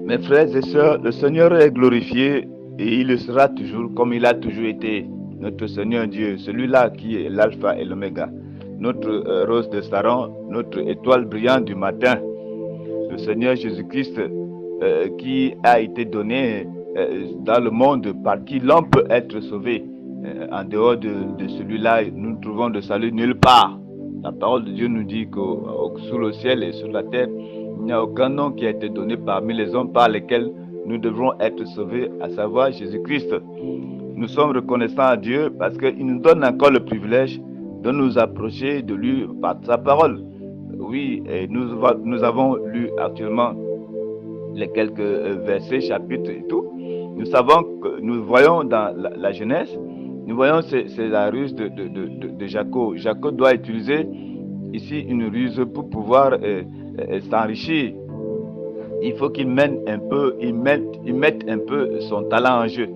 Mes frères et sœurs, le Seigneur est glorifié et il le sera toujours comme il a toujours été. Notre Seigneur Dieu, celui-là qui est l'alpha et l'oméga, notre rose de Saron, notre étoile brillante du matin, le Seigneur Jésus-Christ qui a été donné dans le monde par qui l'homme peut être sauvé. En dehors de celui-là, nous ne trouvons de salut nulle part. La parole de Dieu nous dit que sous le ciel et sur la terre, il n'y a aucun nom qui a été donné parmi les hommes par lesquels nous devrons être sauvés, à savoir Jésus-Christ. Nous sommes reconnaissants à Dieu parce qu'il nous donne encore le privilège de nous approcher de lui par sa parole. Oui, et nous avons lu actuellement les quelques versets, chapitres et tout. Nous savons que nous voyons dans la Genèse, nous voyons c'est la ruse de Jacob. Jacob doit utiliser ici une ruse pour pouvoir s'enrichir. Il faut qu'il mette un peu son talent en jeu.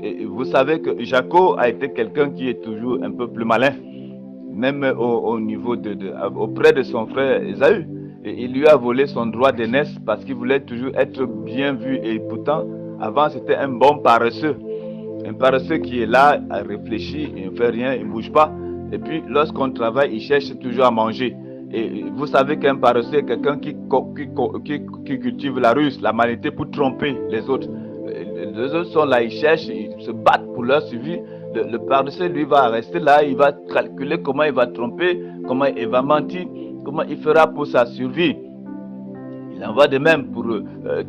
Et vous savez que Jacob a été quelqu'un qui est toujours un peu plus malin, même au niveau auprès de son frère Ésaü. Et il lui a volé son droit d'aînesse parce qu'il voulait toujours être bien vu. Et pourtant, avant, c'était un bon paresseux. Un paresseux qui est là, à réfléchir, il ne fait rien, il ne bouge pas. Et puis, lorsqu'on travaille, il cherche toujours à manger. Et vous savez qu'un paresseux est quelqu'un qui cultive la ruse, la malignité pour tromper les autres. Les autres sont là, ils cherchent, ils se battent pour leur survie. Le paresseux, lui, va rester là, il va calculer comment il va tromper, comment il va mentir, comment il fera pour sa survie. Il en va de même pour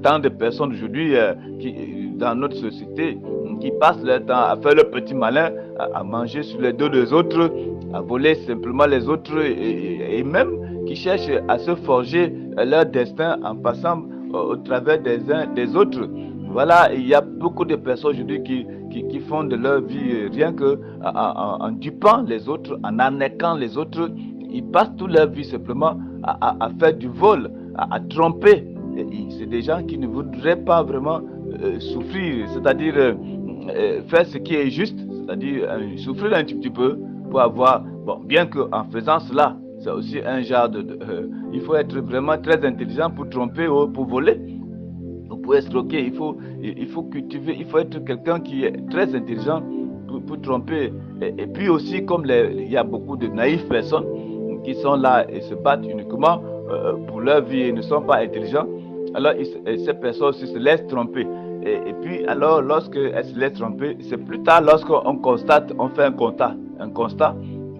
tant de personnes aujourd'hui qui, dans notre société, qui passent leur temps à faire le petit malin, à manger sur les dos des autres, à voler simplement les autres et même qui cherchent à se forger leur destin en passant au travers des uns des autres. Voilà, il y a beaucoup de personnes aujourd'hui qui font de leur vie rien que en dupant les autres, en arnaquant les autres. Ils passent toute leur vie simplement à faire du vol, à tromper. C'est des gens qui ne voudraient pas vraiment souffrir, c'est-à-dire faire ce qui est juste, c'est-à-dire souffrir un petit peu pour avoir, bon, bien qu'en faisant cela, c'est aussi un genre il faut être vraiment très intelligent pour tromper ou pour voler. Pour escroquer, il faut cultiver, il faut être quelqu'un qui est très intelligent pour tromper. Et puis aussi, comme il y a beaucoup de naïves personnes qui sont là et se battent uniquement pour leur vie et ne sont pas intelligents, alors ces personnes aussi se laissent tromper. Et puis, alors, lorsqu'elles se laissent tromper, c'est plus tard lorsqu'on constate, on fait un constat,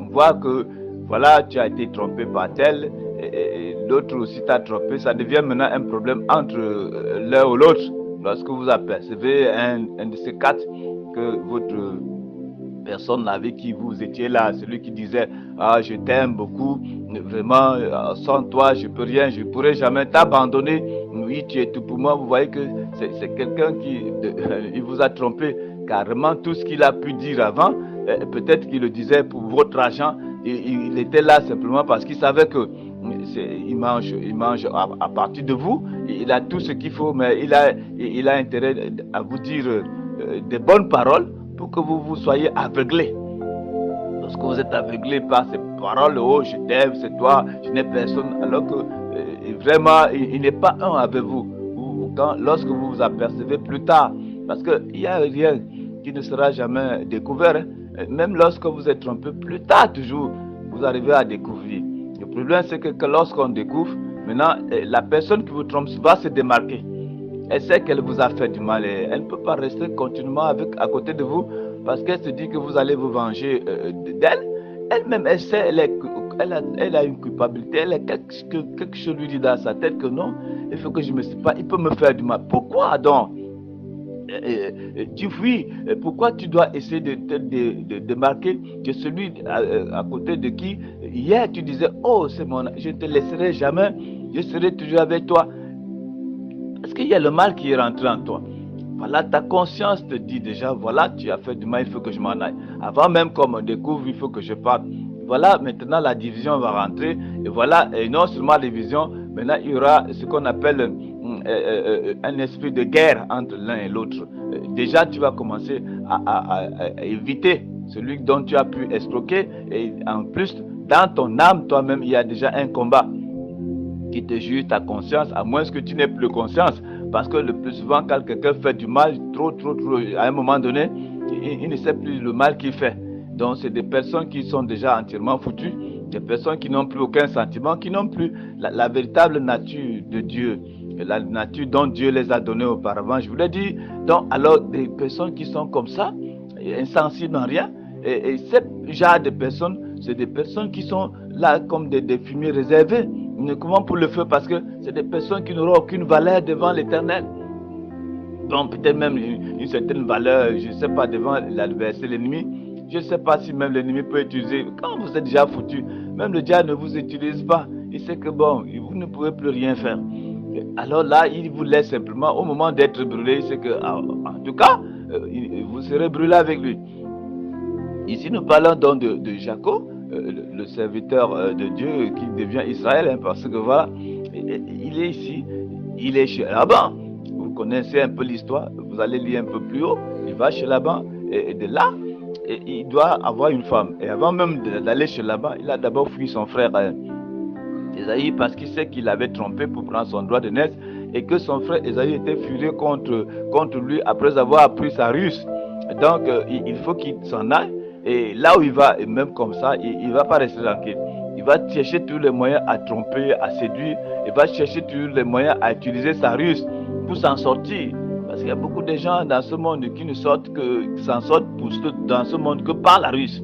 on voit que, voilà, tu as été trompé par tel, et l'autre aussi t'a trompé, ça devient maintenant un problème entre l'un ou l'autre. Lorsque vous apercevez un de ces quatre que votre personne avec qui vous étiez là, celui qui disait « Ah, je t'aime beaucoup, vraiment, sans toi, je peux rien, je ne pourrai jamais t'abandonner. Oui, tu es tout pour moi. » Vous voyez que c'est quelqu'un il vous a trompé. Carrément, tout ce qu'il a pu dire avant, peut-être qu'il le disait pour votre argent. Il était là simplement parce qu'il savait que il mange à partir de vous. Il a tout ce qu'il faut, mais il a intérêt à vous dire des bonnes paroles pour que vous soyez aveuglés. Lorsque vous êtes aveuglés par ces paroles, oh, je t'aime, c'est toi, je n'ai personne, alors que vraiment, il n'est pas un avec vous. Lorsque vous vous apercevez plus tard, parce qu'il n'y a rien qui ne sera jamais découvert, même lorsque vous êtes trompé, plus tard toujours, vous arrivez à découvrir. Le problème, c'est que lorsqu'on découvre, maintenant, la personne qui vous trompe va se démarquer. Elle sait qu'elle vous a fait du mal et elle ne peut pas rester continuellement à côté de vous parce qu'elle se dit que vous allez vous venger d'elle. Elle-même, elle sait, elle a une culpabilité, quelque chose lui dit dans sa tête que non, il faut que je me sépare, il peut me faire du mal. Pourquoi donc tu fuis? Pourquoi tu dois essayer de marquer que celui à côté de qui hier tu disais, oh c'est mon, je ne te laisserai jamais, je serai toujours avec toi. Parce qu'il y a le mal qui est rentré en toi. Voilà, ta conscience te dit déjà, voilà, tu as fait du mal, il faut que je m'en aille. Avant même qu'on me découvre, il faut que je parte. Voilà, maintenant la division va rentrer. Et voilà, et non seulement la division, maintenant il y aura ce qu'on appelle un esprit de guerre entre l'un et l'autre. Déjà, tu vas commencer à éviter celui dont tu as pu escroquer. Et en plus, dans ton âme, toi-même, il y a déjà un combat qui te juge ta conscience, à moins que tu n'aies plus conscience. Parce que le plus souvent, quand quelqu'un fait du mal, trop, à un moment donné, il ne sait plus le mal qu'il fait. Donc, c'est des personnes qui sont déjà entièrement foutues, des personnes qui n'ont plus aucun sentiment, qui n'ont plus la véritable nature de Dieu, la nature dont Dieu les a donnés auparavant. Je vous l'ai dit, donc, alors, des personnes qui sont comme ça, insensibles en rien, et ce genre de personnes, c'est des personnes qui sont là comme des fumiers réservés, uniquement pour le feu, parce que c'est des personnes qui n'auront aucune valeur devant l'Éternel. Donc peut-être même une certaine valeur, je ne sais pas, devant l'adversaire, l'ennemi. Je ne sais pas si même l'ennemi peut utiliser. Quand vous êtes déjà foutu, même le diable ne vous utilise pas. Il sait que bon, vous ne pouvez plus rien faire. Alors là, il vous laisse simplement, au moment d'être brûlé, il sait que, en tout cas, vous serez brûlé avec lui. Ici, nous parlons donc de Jacob, le serviteur de Dieu qui devient Israël, hein, parce que voilà, il est ici, il est chez Laban. Vous connaissez un peu l'histoire, vous allez lire un peu plus haut, il va chez Laban, et de là, il doit avoir une femme. Et avant même d'aller chez Laban, il a d'abord fui son frère Esaïe, parce qu'il sait qu'il avait trompé pour prendre son droit de naissance, et que son frère Esaïe était furieux contre lui après avoir appris sa ruse. Donc, il faut qu'il s'en aille. Et là où il va, et même comme ça, il ne va pas rester tranquille. Il va chercher tous les moyens à tromper, à séduire. Il va chercher tous les moyens à utiliser sa ruse pour s'en sortir. Parce qu'il y a beaucoup de gens dans ce monde qui ne sortent que, s'en sortent dans ce monde que par la ruse.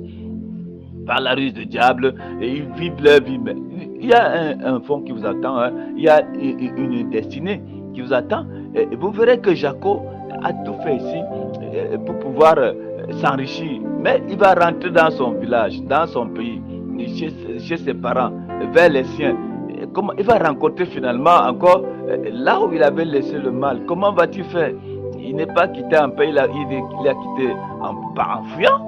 Par la ruse du diable. Et ils vivent leur vie. Mais il y a un fond qui vous attend. Hein. Il y a une destinée qui vous attend. Et vous verrez que Jacob a tout fait ici pour pouvoir s'enrichir. Mais il va rentrer dans son village, dans son pays, chez ses parents, vers les siens. Comment il va rencontrer finalement encore là où il avait laissé le mal. Comment va-t-il faire? Il n'est pas quitté un pays, il a quitté en fuyant.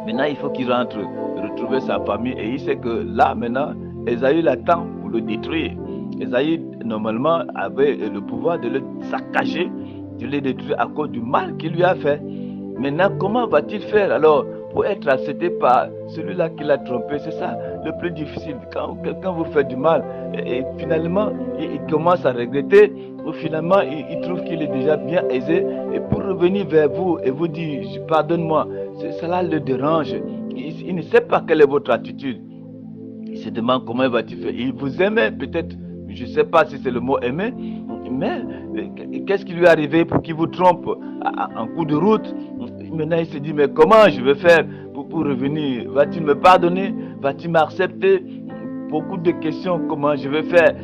Maintenant, il faut qu'il rentre, retrouver sa famille. Et il sait que là, maintenant, Esaü l'attend pour le détruire. Esaü, normalement, avait le pouvoir de le saccager, de le détruire à cause du mal qu'il lui a fait. Maintenant, comment va-t-il faire alors pour être accepté par celui-là qui l'a trompé? C'est ça le plus difficile. Quand quelqu'un vous fait du mal, et finalement, il commence à regretter, ou finalement, il trouve qu'il est déjà bien aisé, et pour revenir vers vous et vous dire, pardonne-moi, cela le dérange. Il ne sait pas quelle est votre attitude. Il se demande comment va-t-il faire. Il vous aimait peut-être, je ne sais pas si c'est le mot aimer, mais qu'est-ce qui lui est arrivé pour qu'il vous trompe en cours de route? Maintenant, il se dit, mais comment je vais faire pour revenir? Va-t-il me pardonner? Va-t-il m'accepter? Beaucoup de questions, comment je vais faire?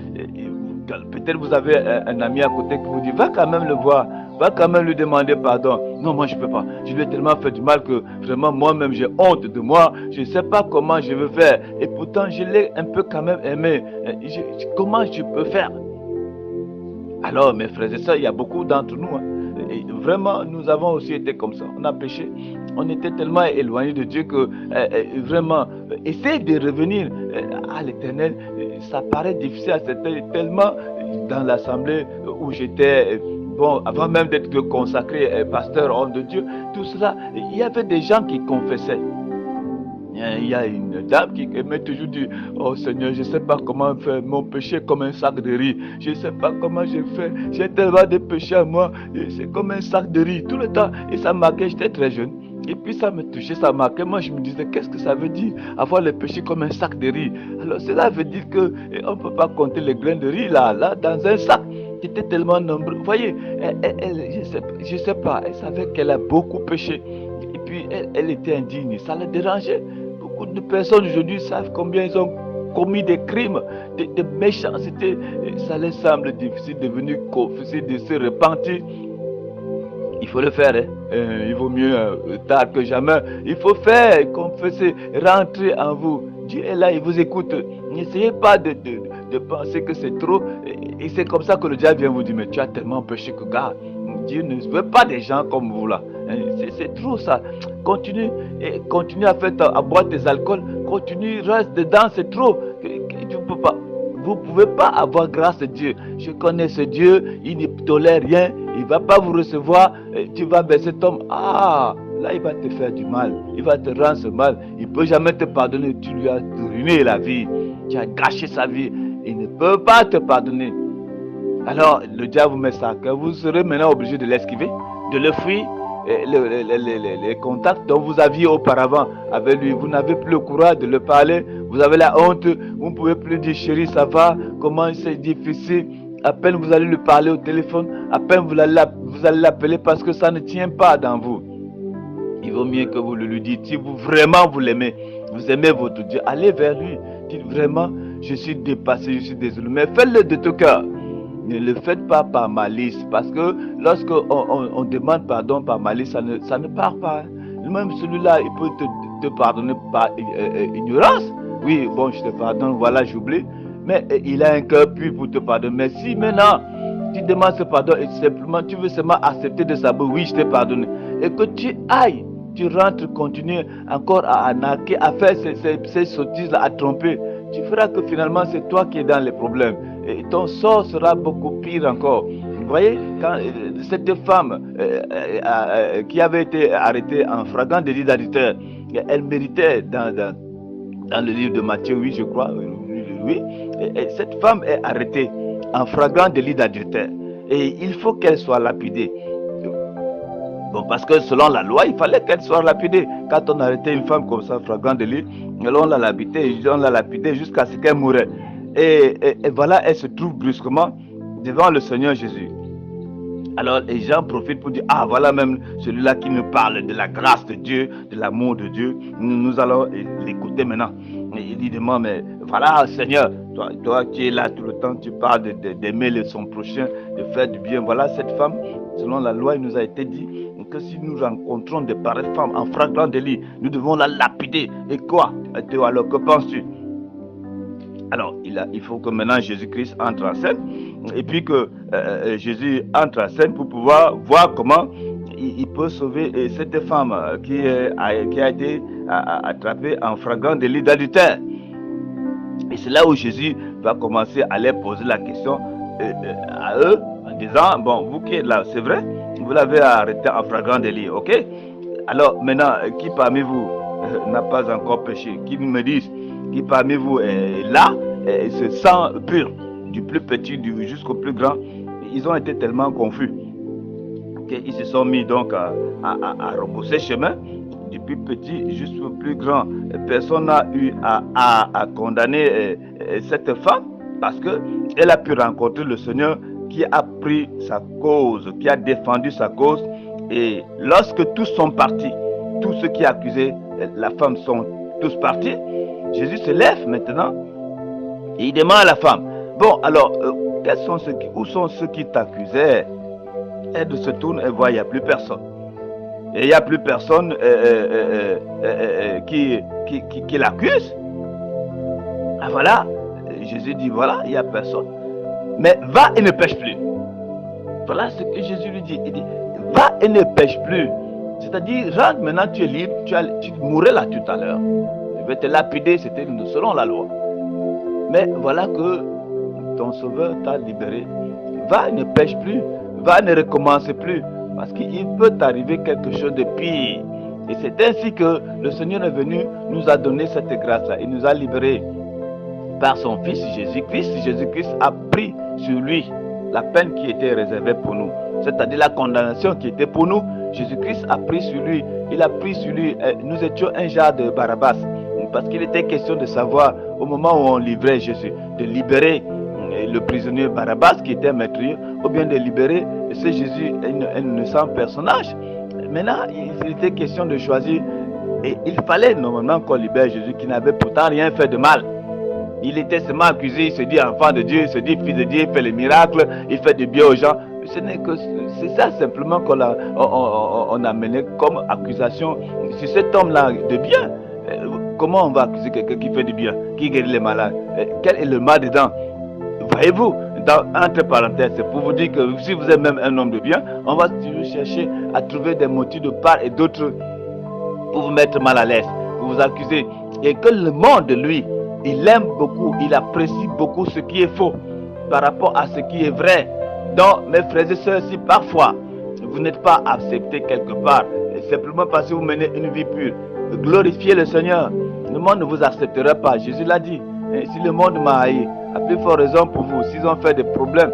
Peut-être vous avez un ami à côté qui vous dit, va quand même le voir, va quand même lui demander pardon. Non, moi je ne peux pas. Je lui ai tellement fait du mal que vraiment moi-même j'ai honte de moi. Je ne sais pas comment je vais faire. Et pourtant, je l'ai un peu quand même aimé. Comment je peux faire? Alors, mes frères et sœurs, il y a beaucoup d'entre nous. Hein. Et vraiment, nous avons aussi été comme ça. On a péché. On était tellement éloignés de Dieu que vraiment, essayer de revenir à l'Éternel, ça paraît difficile à certains, tellement dans l'assemblée où j'étais, bon, avant même d'être consacré pasteur, homme de Dieu, tout cela, il y avait des gens qui confessaient. Il y a une dame qui aimait toujours dire, oh Seigneur, je ne sais pas comment faire mon péché comme un sac de riz. Je ne sais pas comment je fais. J'ai tellement de péchés à moi. C'est comme un sac de riz tout le temps. Et ça marquait, j'étais très jeune. Et puis ça me touchait, ça marquait. Moi, je me disais, qu'est-ce que ça veut dire avoir le péché comme un sac de riz? Alors cela veut dire qu'on ne peut pas compter les grains de riz là, dans un sac. C'était tellement nombreux. Vous voyez, je ne sais pas, elle savait qu'elle a beaucoup péché. Et puis elle était indigne, ça la dérangeait. Beaucoup de personnes aujourd'hui savent combien ils ont commis des crimes, de méchanceté. Ça leur semble difficile de venir confesser, de se repentir. Il faut le faire, hein? Il vaut mieux tard que jamais. Il faut faire, confesser, rentrer en vous. Dieu est là, il vous écoute. N'essayez pas de penser que c'est trop. Et c'est comme ça que le diable vient vous dire, mais tu as tellement péché que gars, Dieu ne veut pas des gens comme vous là. C'est trop ça. Continue à faire à boire tes alcools. Continue, reste dedans, c'est trop. Tu peux pas. Vous ne pouvez pas avoir grâce de Dieu. Je connais ce Dieu, il ne tolère rien, il ne va pas vous recevoir, tu vas baisser cet homme. Ah, là il va te faire du mal, il va te rendre ce mal, il ne peut jamais te pardonner, tu lui as ruiné la vie, tu as gâché sa vie, il ne peut pas te pardonner. Alors, le diable vous met ça à cœur. Vous serez maintenant obligé de l'esquiver, de le fuir. Les contacts dont vous aviez auparavant avec lui, vous n'avez plus le courage de le parler, vous avez la honte, vous ne pouvez plus dire chérie, ça va, comment c'est difficile. À peine vous allez lui parler au téléphone, à peine vous allez l'appeler parce que ça ne tient pas dans vous. Il vaut mieux que vous le lui dites. Si vous vraiment vous l'aimez, vous aimez votre Dieu, allez vers lui. Dites vraiment, je suis dépassé, je suis désolé, mais faites-le de tout cœur. Ne le faites pas par malice, parce que lorsque on demande pardon par malice, ça ne part pas. Même celui-là, il peut te pardonner par ignorance. Oui, bon, je te pardonne, voilà, j'oublie. Mais il a un cœur pur pour te pardonner. Mais si maintenant, tu demandes ce pardon et simplement, tu veux seulement accepter de sa bouche, oui, je t'ai pardonné. Et que tu ailles, tu rentres, continues encore à arnaquer, à faire ces sottises-là, à tromper. Tu feras que finalement, c'est toi qui es dans les problèmes. Et ton sort sera beaucoup pire encore. Vous voyez, quand cette femme qui avait été arrêtée en flagrant délit d'adultère, elle méritait dans le livre de Matthieu, oui, je crois, oui, et cette femme est arrêtée en flagrant délit d'adultère. Et il faut qu'elle soit lapidée. Bon, parce que selon la loi, il fallait qu'elle soit lapidée. Quand on arrêtait une femme comme ça, flagrant délit, on l'a lapidée jusqu'à ce qu'elle mourait. Et voilà, elle se trouve brusquement devant le Seigneur Jésus. Alors les gens profitent pour dire, ah voilà même celui-là qui nous parle de la grâce de Dieu, de l'amour de Dieu. Nous allons l'écouter maintenant. Il dit, mais voilà Seigneur, toi qui es là tout le temps, tu parles d'aimer son prochain, de faire du bien. Voilà cette femme, selon la loi, il nous a été dit que si nous rencontrons de pareilles femmes en flagrant délit, nous devons la lapider. Et quoi? Alors que penses-tu? Alors, il faut que maintenant Jésus-Christ entre en scène, et puis que Jésus entre en scène pour pouvoir voir comment il peut sauver cette femme qui a été attrapée en flagrant délit d'adultère. Et c'est là où Jésus va commencer à leur poser la question à eux, en disant, bon, vous qui êtes là, c'est vrai, vous l'avez arrêté en flagrant délit, ok? Alors, maintenant, qui parmi vous n'a pas encore péché? Qui me disent? Qui parmi vous est là et se sent pur, du plus petit jusqu'au plus grand. Ils ont été tellement confus qu'ils se sont mis donc à repousser chemin du plus petit jusqu'au plus grand. Personne n'a eu à condamner cette femme parce qu'elle a pu rencontrer le Seigneur qui a pris sa cause, qui a défendu sa cause. Et lorsque tous sont partis, tous ceux qui accusaient la femme sont tous partis, Jésus se lève maintenant et il demande à la femme, bon alors, où sont ceux qui t'accusaient? Elle se tourne et voit, il n'y a plus personne. Et il n'y a plus personne qui l'accuse. Ah voilà, Jésus dit, voilà, il n'y a personne. Mais va et ne pêche plus. Voilà ce que Jésus lui dit. Il dit, va et ne pêche plus. C'est-à-dire, rentre maintenant, tu es libre, tu mourrais là tout à l'heure. Je vais te lapider, c'était selon la loi. Mais voilà que ton sauveur t'a libéré. Va, ne pêche plus. Va, ne recommence plus. Parce qu'il peut t'arriver quelque chose de pire. Et c'est ainsi que le Seigneur est venu, nous a donné cette grâce-là. Il nous a libérés par son Fils Jésus-Christ. Jésus-Christ a pris sur lui la peine qui était réservée pour nous. C'est-à-dire la condamnation qui était pour nous. Jésus-Christ a pris sur lui. Il a pris sur lui. Nous étions un genre de Barabbas. Parce qu'il était question de savoir, au moment où on livrait Jésus, de libérer le prisonnier Barabbas qui était meurtrier, ou bien de libérer ce Jésus, un innocent personnage. Maintenant, il était question de choisir. Et il fallait normalement qu'on libère Jésus qui n'avait pourtant rien fait de mal. Il était seulement accusé, il se dit enfant de Dieu, il se dit fils de Dieu, il fait les miracles, il fait du bien aux gens. Ce n'est que c'est ça simplement qu'on a mené comme accusation sur cet homme-là de bien. Comment on va accuser quelqu'un qui fait du bien, qui guérit les malades? Quel est le mal dedans? Voyez-vous, entre parenthèses, c'est pour vous dire que si vous êtes même un homme de bien, on va toujours chercher à trouver des motifs de part et d'autre pour vous mettre mal à l'aise, pour vous accuser. Et que le monde, lui, il aime beaucoup, il apprécie beaucoup ce qui est faux par rapport à ce qui est vrai. Donc, mes frères et sœurs, si parfois vous n'êtes pas accepté quelque part, simplement parce que vous menez une vie pure, glorifiez le Seigneur. Le monde ne vous acceptera pas. Jésus l'a dit. Et si le monde m'a haï, à plus forte raison pour vous, s'ils ont fait des problèmes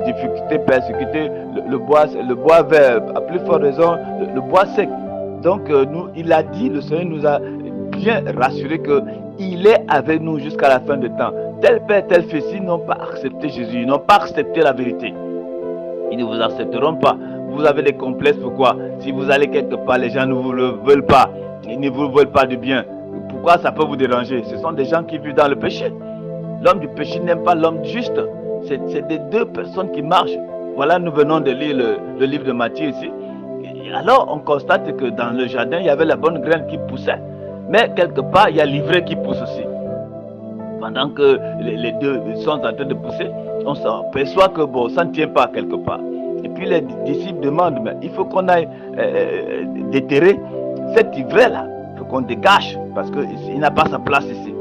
difficulté, persécuté, le bois vert, à plus forte raison, le bois sec. Donc, il a dit, le Seigneur nous a bien rassuré qu'il est avec nous jusqu'à la fin du temps. Tel père, tel fils, ils n'ont pas accepté Jésus, ils n'ont pas accepté la vérité. Ils ne vous accepteront pas. Vous avez des complexes, pourquoi? Si vous allez quelque part, les gens ne vous le veulent pas. Ils ne vous veulent pas du bien. Pourquoi ça peut vous déranger? Ce sont des gens qui vivent dans le péché. L'homme du péché n'aime pas l'homme juste. C'est des deux personnes qui marchent. Voilà, nous venons de lire le livre de Matthieu ici. Et alors, on constate que dans le jardin, il y avait la bonne graine qui poussait. Mais quelque part, il y a l'ivraie qui pousse aussi. Pendant que les deux sont en train de pousser, on s'aperçoit que bon, ça ne tient pas quelque part. Et puis les disciples demandent, mais il faut qu'on aille déterrer cette ivraie-là. Il faut qu'on dégage, parce qu'il n'a pas sa place ici.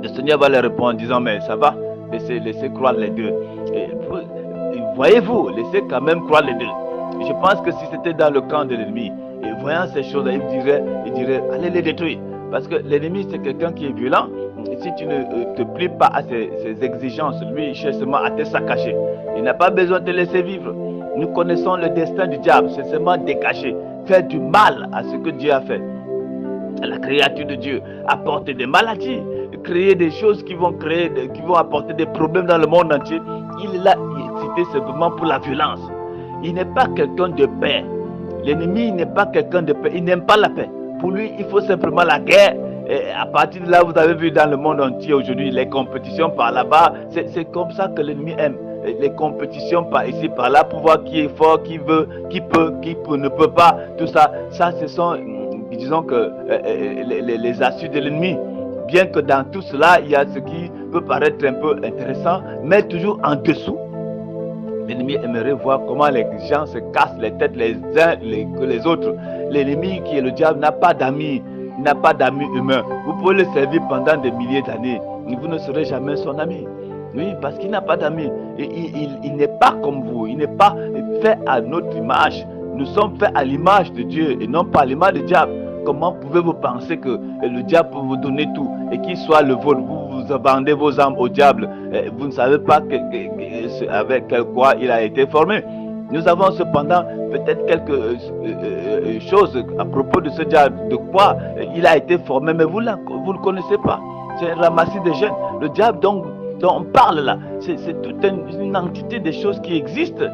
Le Seigneur va leur répondre en disant, mais ça va, laissez croire les deux. Et voyez-vous, laissez quand même croire les deux. Je pense que si c'était dans le camp de l'ennemi, et voyant ces choses-là, il dirait, allez les détruire. Parce que l'ennemi, c'est quelqu'un qui est violent. Et si tu ne te plies pas à ses exigences, lui, il cherche seulement à te saccager. Il n'a pas besoin de te laisser vivre. Nous connaissons le destin du diable, c'est seulement dégager, faire du mal à ce que Dieu a fait. À la créature de Dieu, apporter des maladies, créer des choses qui vont apporter des problèmes dans le monde entier. Il est là, cité simplement pour la violence. Il n'est pas quelqu'un de paix. L'ennemi n'est pas quelqu'un de paix. Il n'aime pas la paix. Pour lui, il faut simplement la guerre. Et à partir de là, vous avez vu dans le monde entier aujourd'hui, les compétitions par là-bas. C'est comme ça que l'ennemi aime. Les compétitions par ici, par là, pour voir qui est fort, qui veut, qui peut, ne peut pas. Tout ça, ce sont, disons que, les astuces de l'ennemi. Bien que dans tout cela, il y a ce qui peut paraître un peu intéressant, mais toujours en dessous. L'ennemi aimerait voir comment les gens se cassent les têtes les uns que les autres. L'ennemi qui est le diable n'a pas d'amis, il n'a pas d'amis humains. Vous pouvez le servir pendant des milliers d'années, vous ne serez jamais son ami. Oui, parce qu'il n'a pas d'amis. Il n'est pas comme vous, il n'est pas fait à notre image. Nous sommes faits à l'image de Dieu et non pas à l'image du diable. Comment pouvez-vous penser que le diable peut vous donner tout et qu'il soit le vôtre? Vous vendez vos âmes au diable. Vous ne savez pas avec quoi il a été formé. Nous avons cependant peut-être quelque chose à propos de ce diable, de quoi il a été formé, mais vous ne le connaissez pas. C'est un ramassis de jeunes. Le diable dont on parle là, c'est toute une entité des choses qui existent,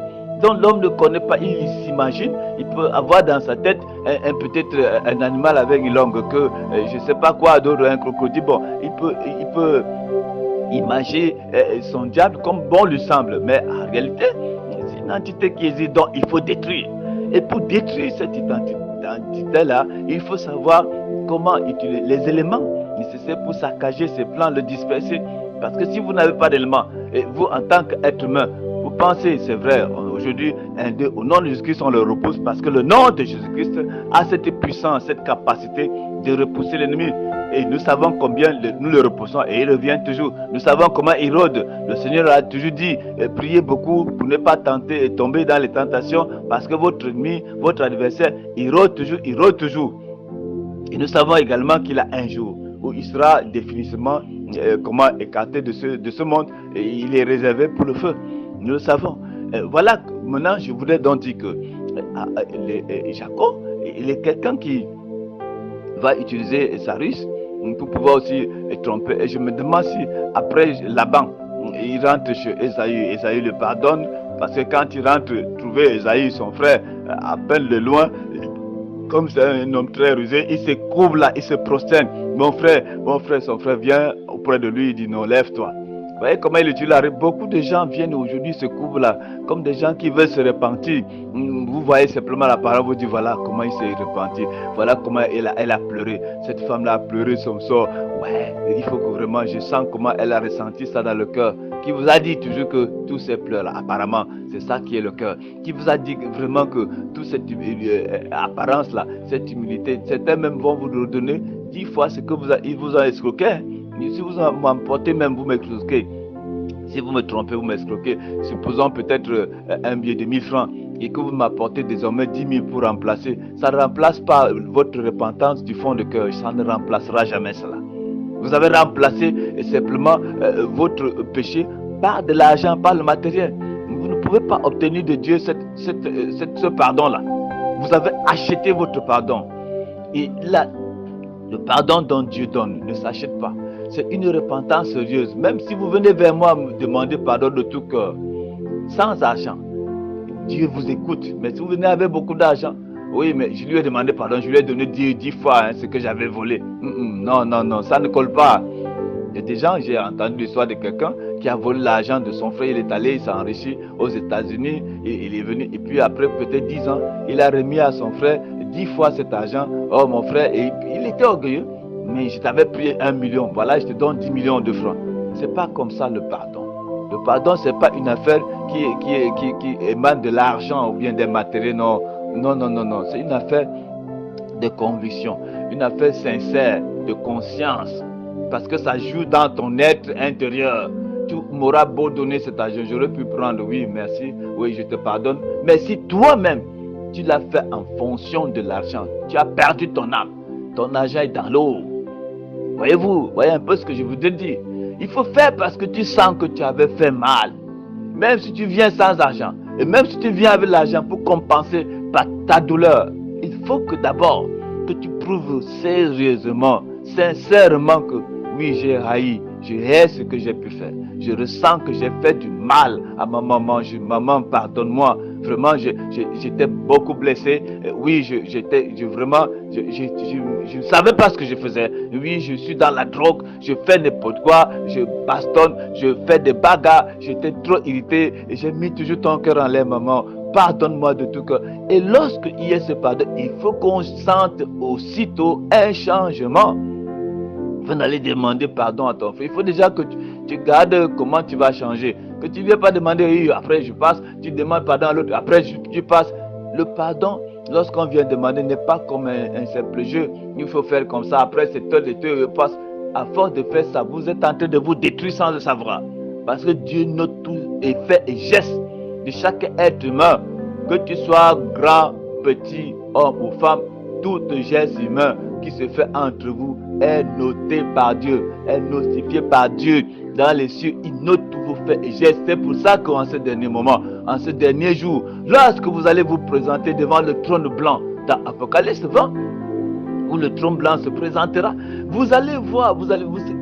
dont l'homme ne connaît pas. Il s'imagine, il peut avoir dans sa tête peut-être un animal avec une longue queue, je ne sais pas quoi d'autre, un crocodile. Bon, il peut imaginer son diable comme bon lui semble, mais en réalité, c'est une entité qui existe, dont il faut détruire. Et pour détruire cette identité-là, il faut savoir comment utiliser les éléments nécessaires pour saccager ses plans, le disperser. Parce que si vous n'avez pas d'éléments, vous en tant qu'être humain, vous pensez, c'est vrai, aujourd'hui, au nom de Jésus-Christ, on le repousse parce que le nom de Jésus-Christ a cette puissance, cette capacité de repousser l'ennemi. Et nous savons combien nous le repoussons et il revient toujours. Nous savons comment il rôde. Le Seigneur a toujours dit, priez beaucoup pour ne pas tenter et tomber dans les tentations parce que votre ennemi, votre adversaire, il rôde toujours, il rôde toujours. Et nous savons également qu'il a un jour où il sera définitivement comment écarté de ce monde et il est réservé pour le feu. Nous le savons. Voilà, maintenant je voudrais donc dire que Jacob, il est quelqu'un qui va utiliser sa ruse pour pouvoir aussi tromper. Et je me demande si après Laban, il rentre chez Esaü, Esaü le pardonne, parce que quand il rentre trouver Esaü, son frère, à peine de loin, comme c'est un homme très rusé, il se couvre là, il se prosterne. Mon frère, son frère vient auprès de lui, il dit non, lève-toi. Vous voyez comment il utilise la. Beaucoup de gens viennent aujourd'hui se couvrent là, comme des gens qui veulent se repentir. Vous voyez simplement la parole, vous dites voilà comment il s'est repenti, voilà comment elle a pleuré. Cette femme-là a pleuré son sort. Ouais, il faut que vraiment je sens comment elle a ressenti ça dans le cœur. Qui vous a dit toujours que tous ces pleurs-là, apparemment, c'est ça qui est le cœur. Qui vous a dit vraiment que toute cette apparence-là, cette humilité, certains même vont vous redonner 10 fois ce que ils vous ont escroqué. Si vous m'emportez même, vous m'escroquez. Si vous me trompez, vous m'escroquez. Supposons peut-être un billet de 1000 francs et que vous m'apportez désormais 10 000 pour remplacer. Ça ne remplace pas votre repentance du fond de cœur. Ça ne remplacera jamais cela. Vous avez remplacé simplement votre péché par de l'argent, par le matériel. Vous ne pouvez pas obtenir de Dieu ce pardon-là. Vous avez acheté votre pardon. Et là, le pardon dont Dieu donne ne s'achète pas. C'est une repentance sérieuse. Même si vous venez vers moi me demander pardon de tout cœur, sans argent, Dieu vous écoute. Mais si vous venez avec beaucoup d'argent, oui, mais je lui ai demandé pardon, je lui ai donné 10 fois ce que j'avais volé. Non, non, non, ça ne colle pas. Il y a des gens, j'ai entendu l'histoire de quelqu'un qui a volé l'argent de son frère, il est allé, il s'est enrichi aux États-Unis, et il est venu, et puis après peut-être 10 ans, il a remis à son frère 10 fois cet argent. Oh mon frère, et il était orgueilleux, mais je t'avais pris 1 million, voilà, je te donne 10 millions de francs. C'est pas comme ça le pardon. Le pardon, c'est pas une affaire qui émane de l'argent ou bien des matériels, non. Non, non, non, non, c'est une affaire de conviction, une affaire sincère, de conscience, parce que ça joue dans ton être intérieur. Tu m'auras beau donner cet argent, j'aurais pu prendre, oui, merci, oui, je te pardonne, mais si toi-même, tu l'as fait en fonction de l'argent, tu as perdu ton âme, ton argent est dans l'eau. Voyez-vous, voyez un peu ce que je vous ai dit. Il faut faire parce que tu sens que tu avais fait mal. Même si tu viens sans argent, et même si tu viens avec l'argent pour compenser ta douleur, il faut que d'abord que tu prouves sérieusement, sincèrement que oui, j'ai haï, je hais ce que j'ai pu faire. Je ressens que j'ai fait du mal à ma maman. Maman, pardonne-moi. Vraiment, j'étais beaucoup blessé. Oui, je ne savais pas ce que je faisais. Oui, je suis dans la drogue, je fais n'importe quoi, je bastonne, je fais des bagarres. J'étais trop irrité et j'ai mis toujours ton cœur en l'air, maman. Pardonne-moi de tout cœur. Et lorsque il y a ce pardon, il faut qu'on sente aussitôt un changement. Vous n'allez demander pardon à ton frère. Il faut déjà que tu gardes comment tu vas changer. Que tu ne viens pas demander, oui, après je passe, tu demandes pardon à l'autre, après tu passes. Le pardon, lorsqu'on vient demander, n'est pas comme un simple jeu. Il faut faire comme ça, après c'est tel et tel passe. À force de faire ça, vous êtes en train de vous détruire sans le savoir. Parce que Dieu note tout effet et geste de chaque être humain. Que tu sois grand, petit, homme ou femme, tout geste humain qui se fait entre vous est noté par Dieu, est notifié par Dieu dans les cieux. Il note tous vos faits et gestes. C'est pour ça qu'en ce dernier moment, en ce dernier jour, lorsque vous allez vous présenter devant le trône blanc dans Apocalypse 20, où le trône blanc se présentera, vous allez voir,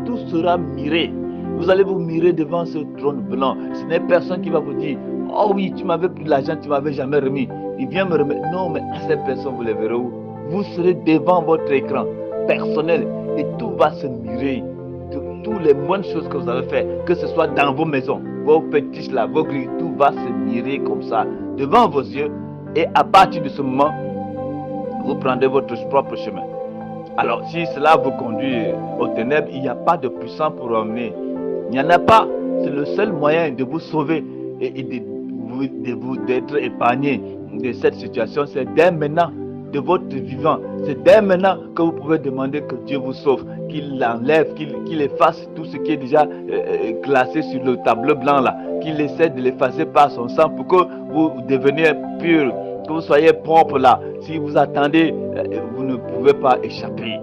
tout sera miré. Vous allez vous mirer devant ce trône blanc. Ce n'est personne qui va vous dire, oh oui, tu m'avais pris l'argent, tu m'avais jamais remis. Il vient me remettre. Non, mais ces personnes, vous les verrez où? Vous serez devant votre écran personnel et tout va se mirer. Toutes les bonnes choses que vous avez fait, que ce soit dans vos maisons, vos fétiches là, vos grilles, tout va se mirer comme ça devant vos yeux. Et à partir de ce moment, vous prendrez votre propre chemin. Alors, si cela vous conduit aux ténèbres, il n'y a pas de puissance pour emmener. Il n'y en a pas. C'est le seul moyen de vous sauver et d'être épargné de cette situation. C'est dès maintenant de votre vivant. C'est dès maintenant que vous pouvez demander que Dieu vous sauve, qu'il enlève, qu'il efface tout ce qui est déjà classé sur le tableau blanc là, qu'il essaie de l'effacer par son sang pour que vous deveniez pur, que vous soyez propre là. Si vous attendez, vous ne pouvez pas échapper.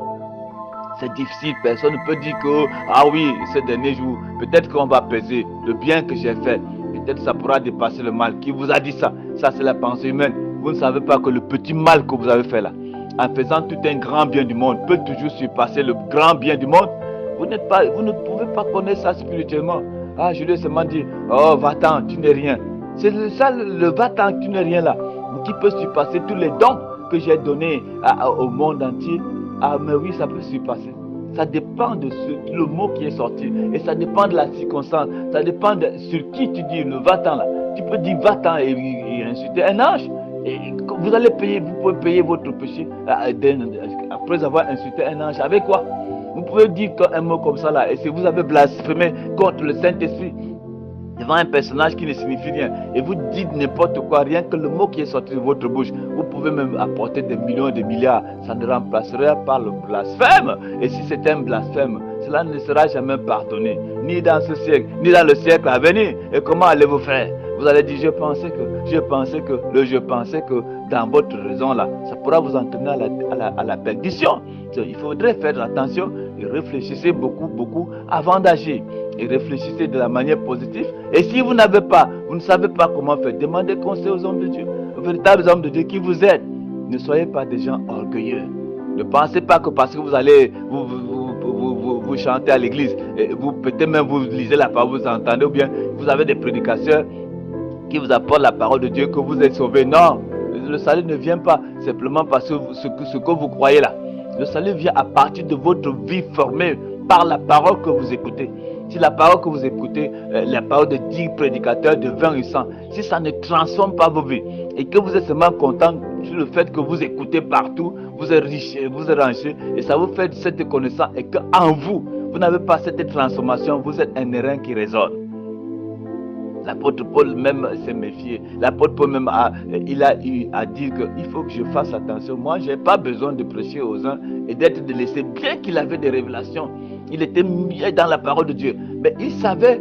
C'est difficile, personne ne peut dire que, ah oui, ce dernier jour, peut-être qu'on va peser le bien que j'ai fait. Peut-être ça pourra dépasser le mal. Qui vous a dit ça? Ça, c'est la pensée humaine. Vous ne savez pas que le petit mal que vous avez fait là, en faisant tout un grand bien du monde, peut toujours surpasser le grand bien du monde. Vous ne pouvez pas connaître ça spirituellement. Ah, je lui ai seulement dit, oh, va-t'en, tu n'es rien. C'est ça, le va-t'en, tu n'es rien là, qui peut surpasser tous les dons que j'ai donnés au monde entier. Ah, mais oui, ça peut surpasser. Ça dépend de le mot qui est sorti. Et ça dépend de la circonstance. Ça dépend de sur qui tu dis le va-t'en là. Tu peux dire va-t'en et insulter un ange. Et vous allez payer, vous pouvez payer votre péché après avoir insulté un ange. Avec quoi? Vous pouvez dire un mot comme ça là. Et si vous avez blasphémé contre le Saint-Esprit devant un personnage qui ne signifie rien, et vous dites n'importe quoi, rien que le mot qui est sorti de votre bouche, vous pouvez même apporter des millions et des milliards, ça ne remplacerait pas le blasphème. Et si c'est un blasphème, cela ne sera jamais pardonné, ni dans ce siècle, ni dans le siècle à venir. Et comment allez-vous faire? Vous allez dire, je pensais que dans votre raison là, ça pourra vous entraîner à la perdition. Il faudrait faire attention et réfléchissez beaucoup avant d'agir. et réfléchissez de la manière positive. Et si vous n'avez pas, vous ne savez pas comment faire, demandez conseil aux hommes de Dieu, aux véritables hommes de Dieu qui vous aident. Ne soyez pas des gens orgueilleux. Ne pensez pas que parce que vous allez vous chantez à l'église, vous peut-être même vous lisez la parole, vous entendez, ou bien vous avez des prédicateurs qui vous apportent la parole de Dieu, que vous êtes sauvés. Non, le salut ne vient pas simplement parce que ce que vous croyez là. Le salut vient à partir de votre vie formée par la parole que vous écoutez. Si la parole que vous écoutez, la parole de 10 prédicateurs, de 20 ou 100, si ça ne transforme pas vos vies et que vous êtes seulement content sur le fait que vous écoutez partout, vous enrichez, vous enrichissez et ça vous fait cette connaissance et qu'en vous, vous n'avez pas cette transformation, vous êtes un airain qui résonne. L'apôtre Paul même s'est méfié. L'apôtre Paul même il a eu à dire qu'il faut que je fasse attention. Moi, je n'ai pas besoin de prêcher aux uns et d'être délaissé. Bien qu'il avait des révélations, il était mieux dans la parole de Dieu. Mais il savait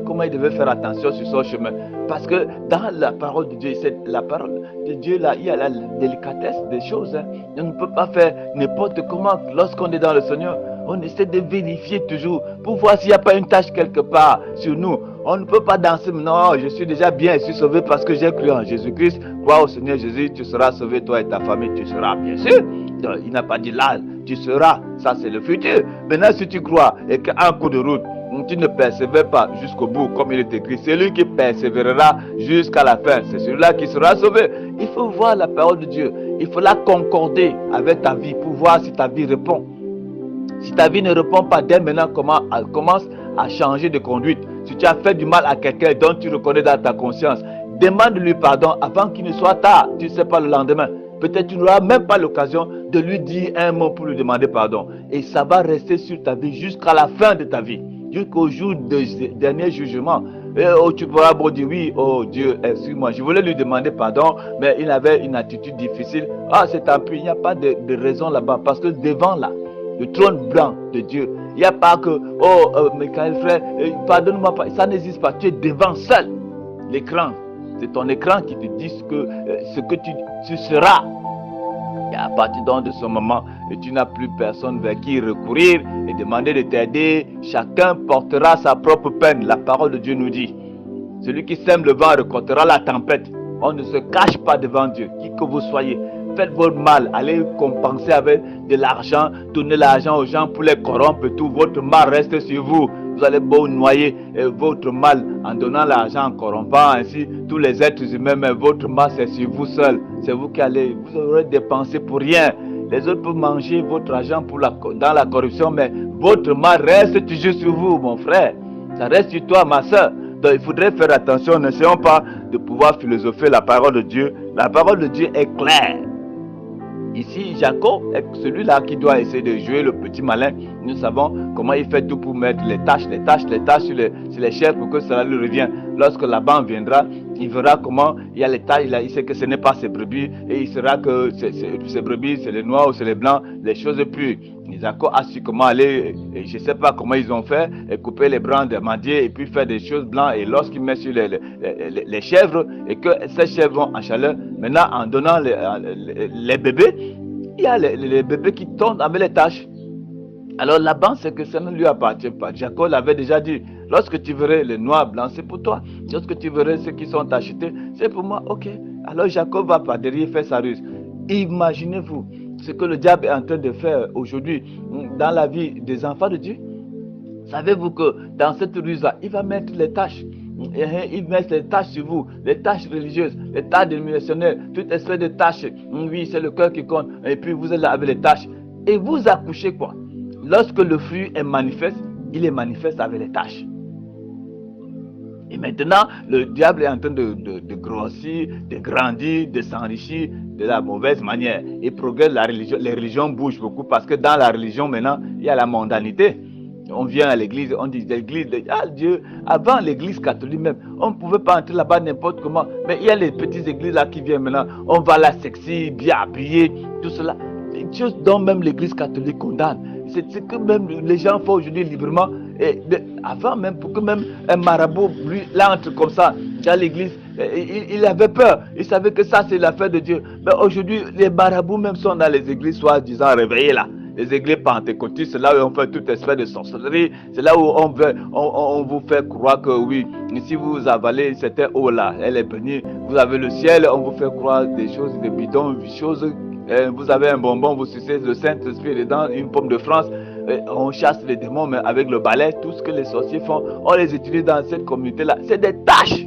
comment il devait faire attention sur son chemin. Parce que dans la parole de Dieu, la parole de Dieu, là, il y a la délicatesse des choses. On ne peut pas faire n'importe comment lorsqu'on est dans le Seigneur. On essaie de vérifier toujours pour voir s'il n'y a pas une tâche quelque part sur nous. On ne peut pas danser, non, je suis déjà bien, je suis sauvé parce que j'ai cru en Jésus-Christ. Crois au Seigneur Jésus, tu seras sauvé, toi et ta famille, tu seras bien sûr. Donc, il n'a pas dit là, tu seras, ça c'est le futur. Maintenant, si tu crois et qu'un coup de route, tu ne persévères pas jusqu'au bout, comme il est écrit, c'est lui qui persévérera jusqu'à la fin. C'est celui-là qui sera sauvé. Il faut voir la parole de Dieu. Il faut la concorder avec ta vie pour voir si ta vie répond. Si ta vie ne répond pas dès maintenant, commence à changer de conduite. Si tu as fait du mal à quelqu'un dont tu reconnais dans ta conscience, demande-lui pardon avant qu'il ne soit tard. Tu ne sais pas le lendemain. Peut-être tu n'auras même pas l'occasion de lui dire un mot pour lui demander pardon. Et ça va rester sur ta vie jusqu'à la fin de ta vie. Jusqu'au jour du dernier jugement. Tu pourras dire oui, oh Dieu, excuse-moi. Je voulais lui demander pardon, mais il avait une attitude difficile. Ah, c'est tant pis, il n'y a pas de raison là-bas. Parce que devant là, le trône blanc de Dieu, il n'y a pas que, Michael frère, pardonne-moi pas. Ça n'existe pas. Tu es devant seul. L'écran, c'est ton écran qui te dit ce que tu seras. Et à partir de ce moment, tu n'as plus personne vers qui recourir et demander de t'aider. Chacun portera sa propre peine. La parole de Dieu nous dit. Celui qui sème le vent récoltera la tempête. On ne se cache pas devant Dieu, qui que vous soyez. Faites votre mal, allez compenser avec de l'argent, donnez l'argent aux gens pour les corrompre et tout. Votre mal reste sur vous. Vous allez beau noyer votre mal en donnant l'argent, en corrompant ainsi tous les êtres humains, mais votre mal c'est sur vous seul. C'est vous qui allez, vous aurez dépensé pour rien. Les autres peuvent manger votre argent dans la corruption, mais votre mal reste toujours sur vous, mon frère. Ça reste sur toi, ma soeur. Donc il faudrait faire attention, n'essayons pas de pouvoir philosopher la parole de Dieu. La parole de Dieu est claire. Ici, Jacob est celui-là qui doit essayer de jouer le petit malin. Nous savons comment il fait tout pour mettre les tâches sur les chefs pour que cela lui revienne. Lorsque Laban viendra, il verra comment il y a les tâches, il sait que ce n'est pas ses brebis et il saura que ses brebis, c'est les noirs ou c'est les blancs, les choses pures. Jacob a su comment aller, et je ne sais pas comment ils ont fait, et couper les brins de mandier et puis faire des choses blanches. Et lorsqu'il met sur les chèvres et que ces chèvres vont en chaleur, maintenant en donnant les bébés, il y a les bébés qui tombent avec les taches. Alors Laban, c'est que ça ne lui appartient pas. Jacob l'avait déjà dit, lorsque tu verrais les noirs blancs, c'est pour toi. Lorsque tu verrais ceux qui sont achetés, c'est pour moi. Ok. Alors Jacob va par derrière faire sa ruse. Imaginez-vous ce que le diable est en train de faire aujourd'hui dans la vie des enfants de Dieu. Savez-vous que dans cette ruse-là, il va mettre les tâches. Il met les tâches sur vous, les tâches religieuses, les tâches dénominationnelles, toute espèce de tâches. Oui, c'est le cœur qui compte. Et puis vous êtes là avec les tâches. Et vous accouchez quoi? Lorsque le fruit est manifeste, il est manifeste avec les tâches. Et maintenant, le diable est en train de grossir, de grandir, de s'enrichir de la mauvaise manière. Il progresse la religion. Les religions bougent beaucoup parce que dans la religion, maintenant, il y a la mondanité. On vient à l'église, on dit l'église, ah Dieu, avant l'église catholique même, on ne pouvait pas entrer là-bas n'importe comment. Mais il y a les petites églises là qui viennent maintenant, on va là sexy, bien habillé, tout cela. Des choses dont même l'église catholique condamne. C'est ce que même les gens font aujourd'hui librement. Et avant même, pour que même un marabout, lui, là, entre comme ça, dans l'église, il avait peur. Il savait que ça, c'est l'affaire de Dieu. Mais aujourd'hui, les marabouts même sont dans les églises, soi-disant réveillés là. les églises pentecôtistes, c'est là où on fait toute espèce de sorcellerie. C'est là où on vous fait croire que oui, si vous avalez cette eau là, elle est bénie. Vous avez le ciel, on vous fait croire des choses, des bidons, des choses. Vous avez un bonbon, vous sucez le Saint-Esprit dedans, une pomme de France. On chasse les démons, mais avec le balai, tout ce que les sorciers font, on les utilise dans cette communauté-là. C'est des tâches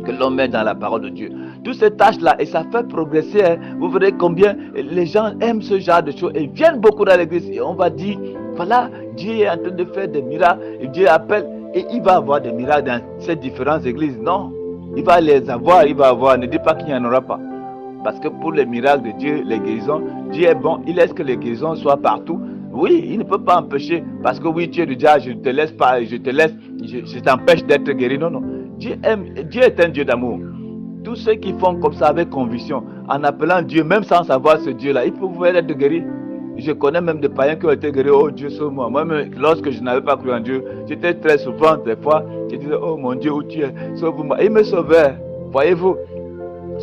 que l'on met dans la parole de Dieu. Toutes ces tâches-là, et ça fait progresser. Hein. Vous verrez combien les gens aiment ce genre de choses et viennent beaucoup dans l'église. Et on va dire, voilà, Dieu est en train de faire des miracles. Et Dieu appelle et il va avoir des miracles dans ces différentes églises. Non, il va les avoir, il va avoir. Ne dis pas qu'il n'y en aura pas. Parce que pour les miracles de Dieu, les guérisons, Dieu est bon. Il laisse que les guérisons soient partout. Oui, il ne peut pas empêcher. Parce que oui, tu es déjà, je ne te laisse pas, je t'empêche d'être guéri. Non, non. Dieu est un Dieu d'amour. Tous ceux qui font comme ça avec conviction, en appelant Dieu, même sans savoir ce Dieu-là, ils peuvent être guéris. Je connais même des païens qui ont été guéris. Oh Dieu, sauve-moi. Moi-même, lorsque je n'avais pas cru en Dieu, j'étais très souvent, des fois, je disais, oh mon Dieu, où tu es, sauve-moi. Il me sauvait. Voyez-vous,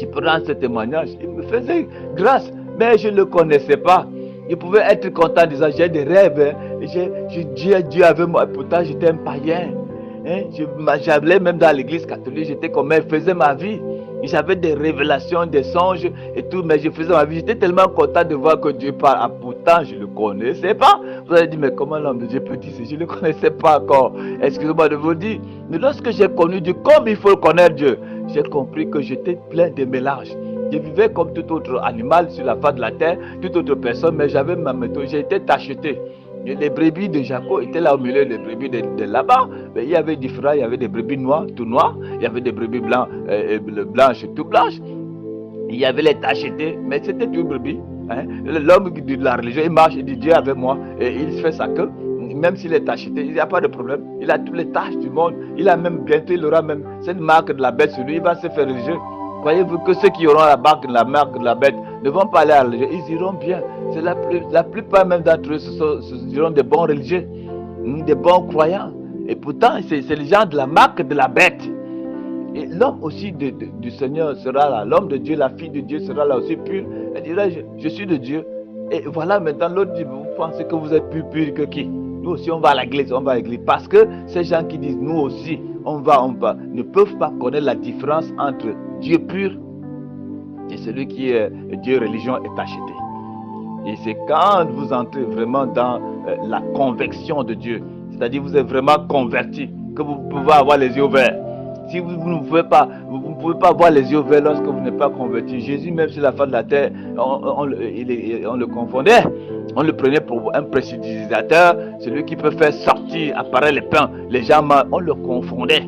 je prends ce témoignage. Il me faisait grâce, mais je ne le connaissais pas. Il pouvait être content en disant, j'ai des rêves. Hein. Dieu avec moi. Pourtant, j'étais un païen. Hein? J'allais même dans l'église catholique, j'étais comme elle, faisait ma vie. J'avais des révélations, des songes et tout, mais je faisais ma vie. J'étais tellement content de voir que Dieu parle. Ah, pourtant, je ne le connaissais pas. Vous allez dire, mais comment l'homme de Dieu peut dire ça? Je ne le connaissais pas encore. Excusez-moi de vous dire. Mais lorsque j'ai connu Dieu, comme il faut connaître Dieu, j'ai compris que j'étais plein de mélanges. Je vivais comme tout autre animal sur la face de la terre, toute autre personne, mais j'avais ma méthode. J'ai été tacheté. Et les brebis de Jacob étaient là au milieu des brebis de là-bas. Il y avait différents, il y avait des brebis noires, tout noires. Il y avait des brebis blanches, tout blanches. Il y avait les tachetés, mais c'était tout brebis. Hein. L'homme de la religion, il marche, il dit Dieu avec moi, et il fait sa queue. Même s'il est tacheté, il n'y a pas de problème. Il a toutes les tâches du monde. Il a même bientôt, il aura même cette marque de la bête sur lui, il va se faire religieux. Croyez-vous que ceux qui auront la marque de la bête ne vont pas aller à la religion? Ils iront bien. C'est la plupart même d'entre eux, ce seront des bons religieux, des bons croyants. Et pourtant, c'est les gens de la marque de la bête. Et l'homme aussi du Seigneur sera là. L'homme de Dieu, la fille de Dieu sera là aussi pure. Elle dira, je suis de Dieu. Et voilà, maintenant, l'autre dit, vous pensez que vous êtes plus pur que qui? Nous aussi, on va à l'église, on va à l'église. Parce que ces gens qui disent, nous aussi, on va, ne peuvent pas connaître la différence entre Dieu pur et celui qui est Dieu religion est acheté. Et c'est quand vous entrez vraiment dans la conviction de Dieu, c'est-à-dire vous êtes vraiment converti, que vous pouvez avoir les yeux ouverts. Si vous ne pouvez pas, vous pouvez pas avoir les yeux ouverts lorsque vous n'êtes pas converti. Jésus, même sur la face de la terre, on le confondait. On le prenait pour un précipitateur, celui qui peut faire sortir, apparaître les pains. Les gens, on le confondait.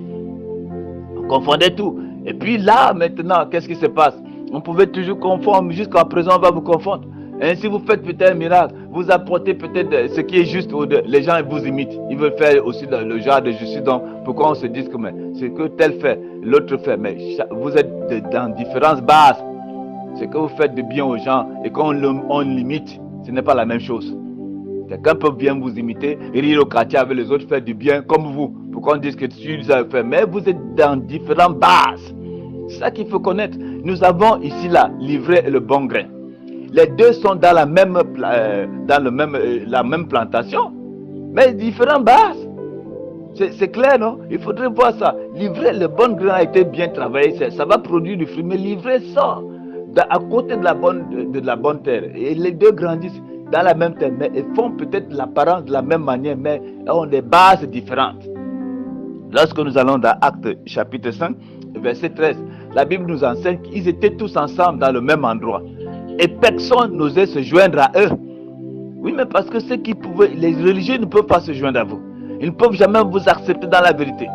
On confondait tout. Et puis là, maintenant, qu'est-ce qui se passe? On pouvait toujours confondre, jusqu'à présent, on va vous confondre. Et si vous faites peut-être un miracle, vous apportez peut-être ce qui est juste, les gens vous imitent. Ils veulent faire aussi le genre de justice. Donc, pourquoi on se dit que ce que tel fait, l'autre fait. Mais vous êtes dans différentes bases. Ce que vous faites de bien aux gens et qu'on limite, ce n'est pas la même chose. Quelqu'un peut bien vous imiter, rire au quartier avec les autres, faire du bien comme vous. Pourquoi on dit que tu as fait? Mais vous êtes dans différentes bases. C'est ça qu'il faut connaître. Nous avons ici là, l'ivraie et le bon grain. Les deux sont dans la même plantation, mais différentes bases. C'est clair, non? Il faudrait voir ça. L'ivraie, le bon grain a été bien travaillé, ça va produire du fruit, mais l'ivraie sort à côté de la bonne terre. Et les deux grandissent dans la même terre, mais ils font peut-être l'apparence de la même manière, mais ont des bases différentes. Lorsque nous allons dans Actes chapitre 5, verset 13, la Bible nous enseigne qu'ils étaient tous ensemble dans le même endroit. Et personne n'osait se joindre à eux. Oui, mais parce que ceux qui pouvaient, les religieux ne peuvent pas se joindre à vous. Ils ne peuvent jamais vous accepter dans la vérité.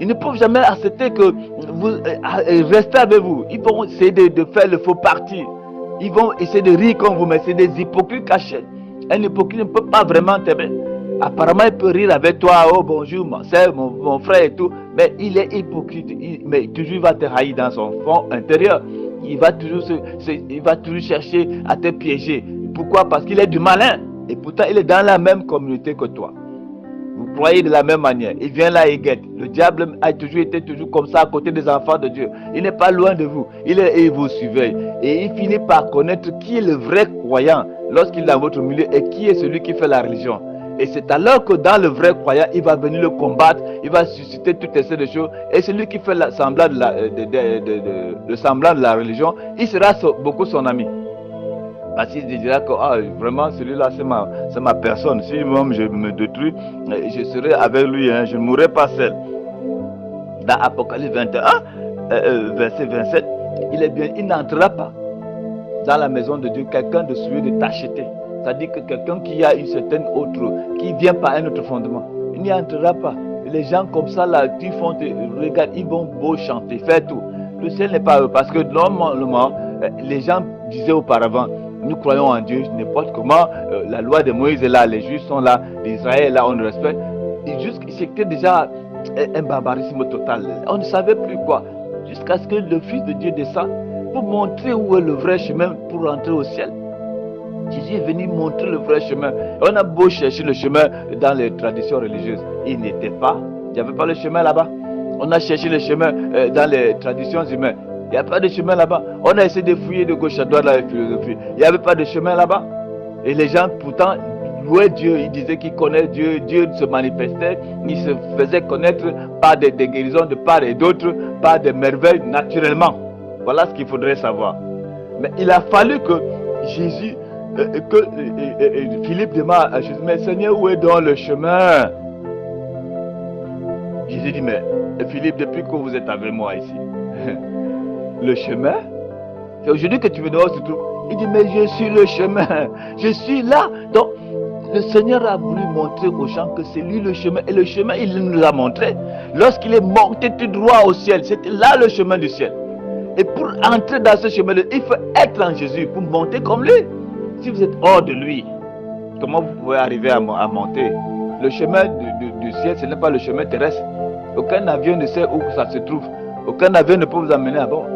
Ils ne peuvent jamais accepter que vous restez avec vous. Ils vont essayer de faire le faux parti. Ils vont essayer de rire comme vous, mais c'est des hypocrites cachés. Un hypocrite ne peut pas vraiment t'aimer. Apparemment, il peut rire avec toi. Oh, bonjour, ma soeur, mon frère et tout. Mais il est hypocrite. Mais toujours, il va te haïr dans son fond intérieur. Il va toujours chercher à te piéger. Pourquoi? Parce qu'il est du malin. Et pourtant, il est dans la même communauté que toi. Vous croyez de la même manière. Il vient là et guette. Le diable a toujours été comme ça à côté des enfants de Dieu. Il n'est pas loin de vous. Il vous surveille. Et il finit par connaître qui est le vrai croyant lorsqu'il est dans votre milieu et qui est celui qui fait la religion. Et c'est alors que dans le vrai croyant, il va venir le combattre, il va susciter toutes ces choses. Et celui qui fait le semblant de la religion, il sera beaucoup son ami. Parce qu'il dira que vraiment celui-là c'est ma personne. Si moi je me détruis, je serai avec lui, hein, je ne mourrai pas seul. Dans Apocalypse 21, verset 27, il n'entrera pas dans la maison de Dieu quelqu'un de souillé, de tacheté. C'est-à-dire que quelqu'un qui a une certaine autre, qui vient par un autre fondement, il n'y entrera pas. Les gens comme ça, là, qui font, regarde, ils vont beau chanter, faire tout. Le ciel n'est pas eux, parce que normalement, les gens disaient auparavant, nous croyons en Dieu, n'importe comment, la loi de Moïse est là, les juifs sont là, l'Israël est là, on le respecte. C'était déjà un barbarisme total. On ne savait plus quoi. Jusqu'à ce que le Fils de Dieu descende pour montrer où est le vrai chemin pour entrer au ciel. Jésus est venu montrer le vrai chemin. On a beau chercher le chemin dans les traditions religieuses. Il n'était pas. Il n'y avait pas le chemin là-bas. On a cherché le chemin dans les traditions humaines. Il n'y a pas de chemin là-bas. On a essayé de fouiller de gauche à droite dans la philosophie. Il n'y avait pas de chemin là-bas. Et les gens pourtant louaient Dieu. Ils disaient qu'ils connaissaient Dieu. Dieu se manifestait. Il se faisait connaître par des guérisons de part et d'autre, par des merveilles naturellement. Voilà ce qu'il faudrait savoir. Mais il a fallu que Jésus... Philippe demande à Jésus, mais Seigneur, où est donc le chemin? Jésus dit, mais Philippe, depuis que vous êtes avec moi ici, le chemin, c'est aujourd'hui que tu me demandes ce truc. Il dit, mais je suis le chemin, je suis là. Donc, le Seigneur a voulu montrer aux gens que c'est lui le chemin. Et le chemin, il nous l'a montré. Lorsqu'il est monté tout droit au ciel, c'était là le chemin du ciel. Et pour entrer dans ce chemin, il faut être en Jésus pour monter comme lui. Si vous êtes hors de lui, comment vous pouvez arriver à monter? Le chemin du ciel, ce n'est pas le chemin terrestre. Aucun avion ne sait où ça se trouve. Aucun avion ne peut vous amener à bord.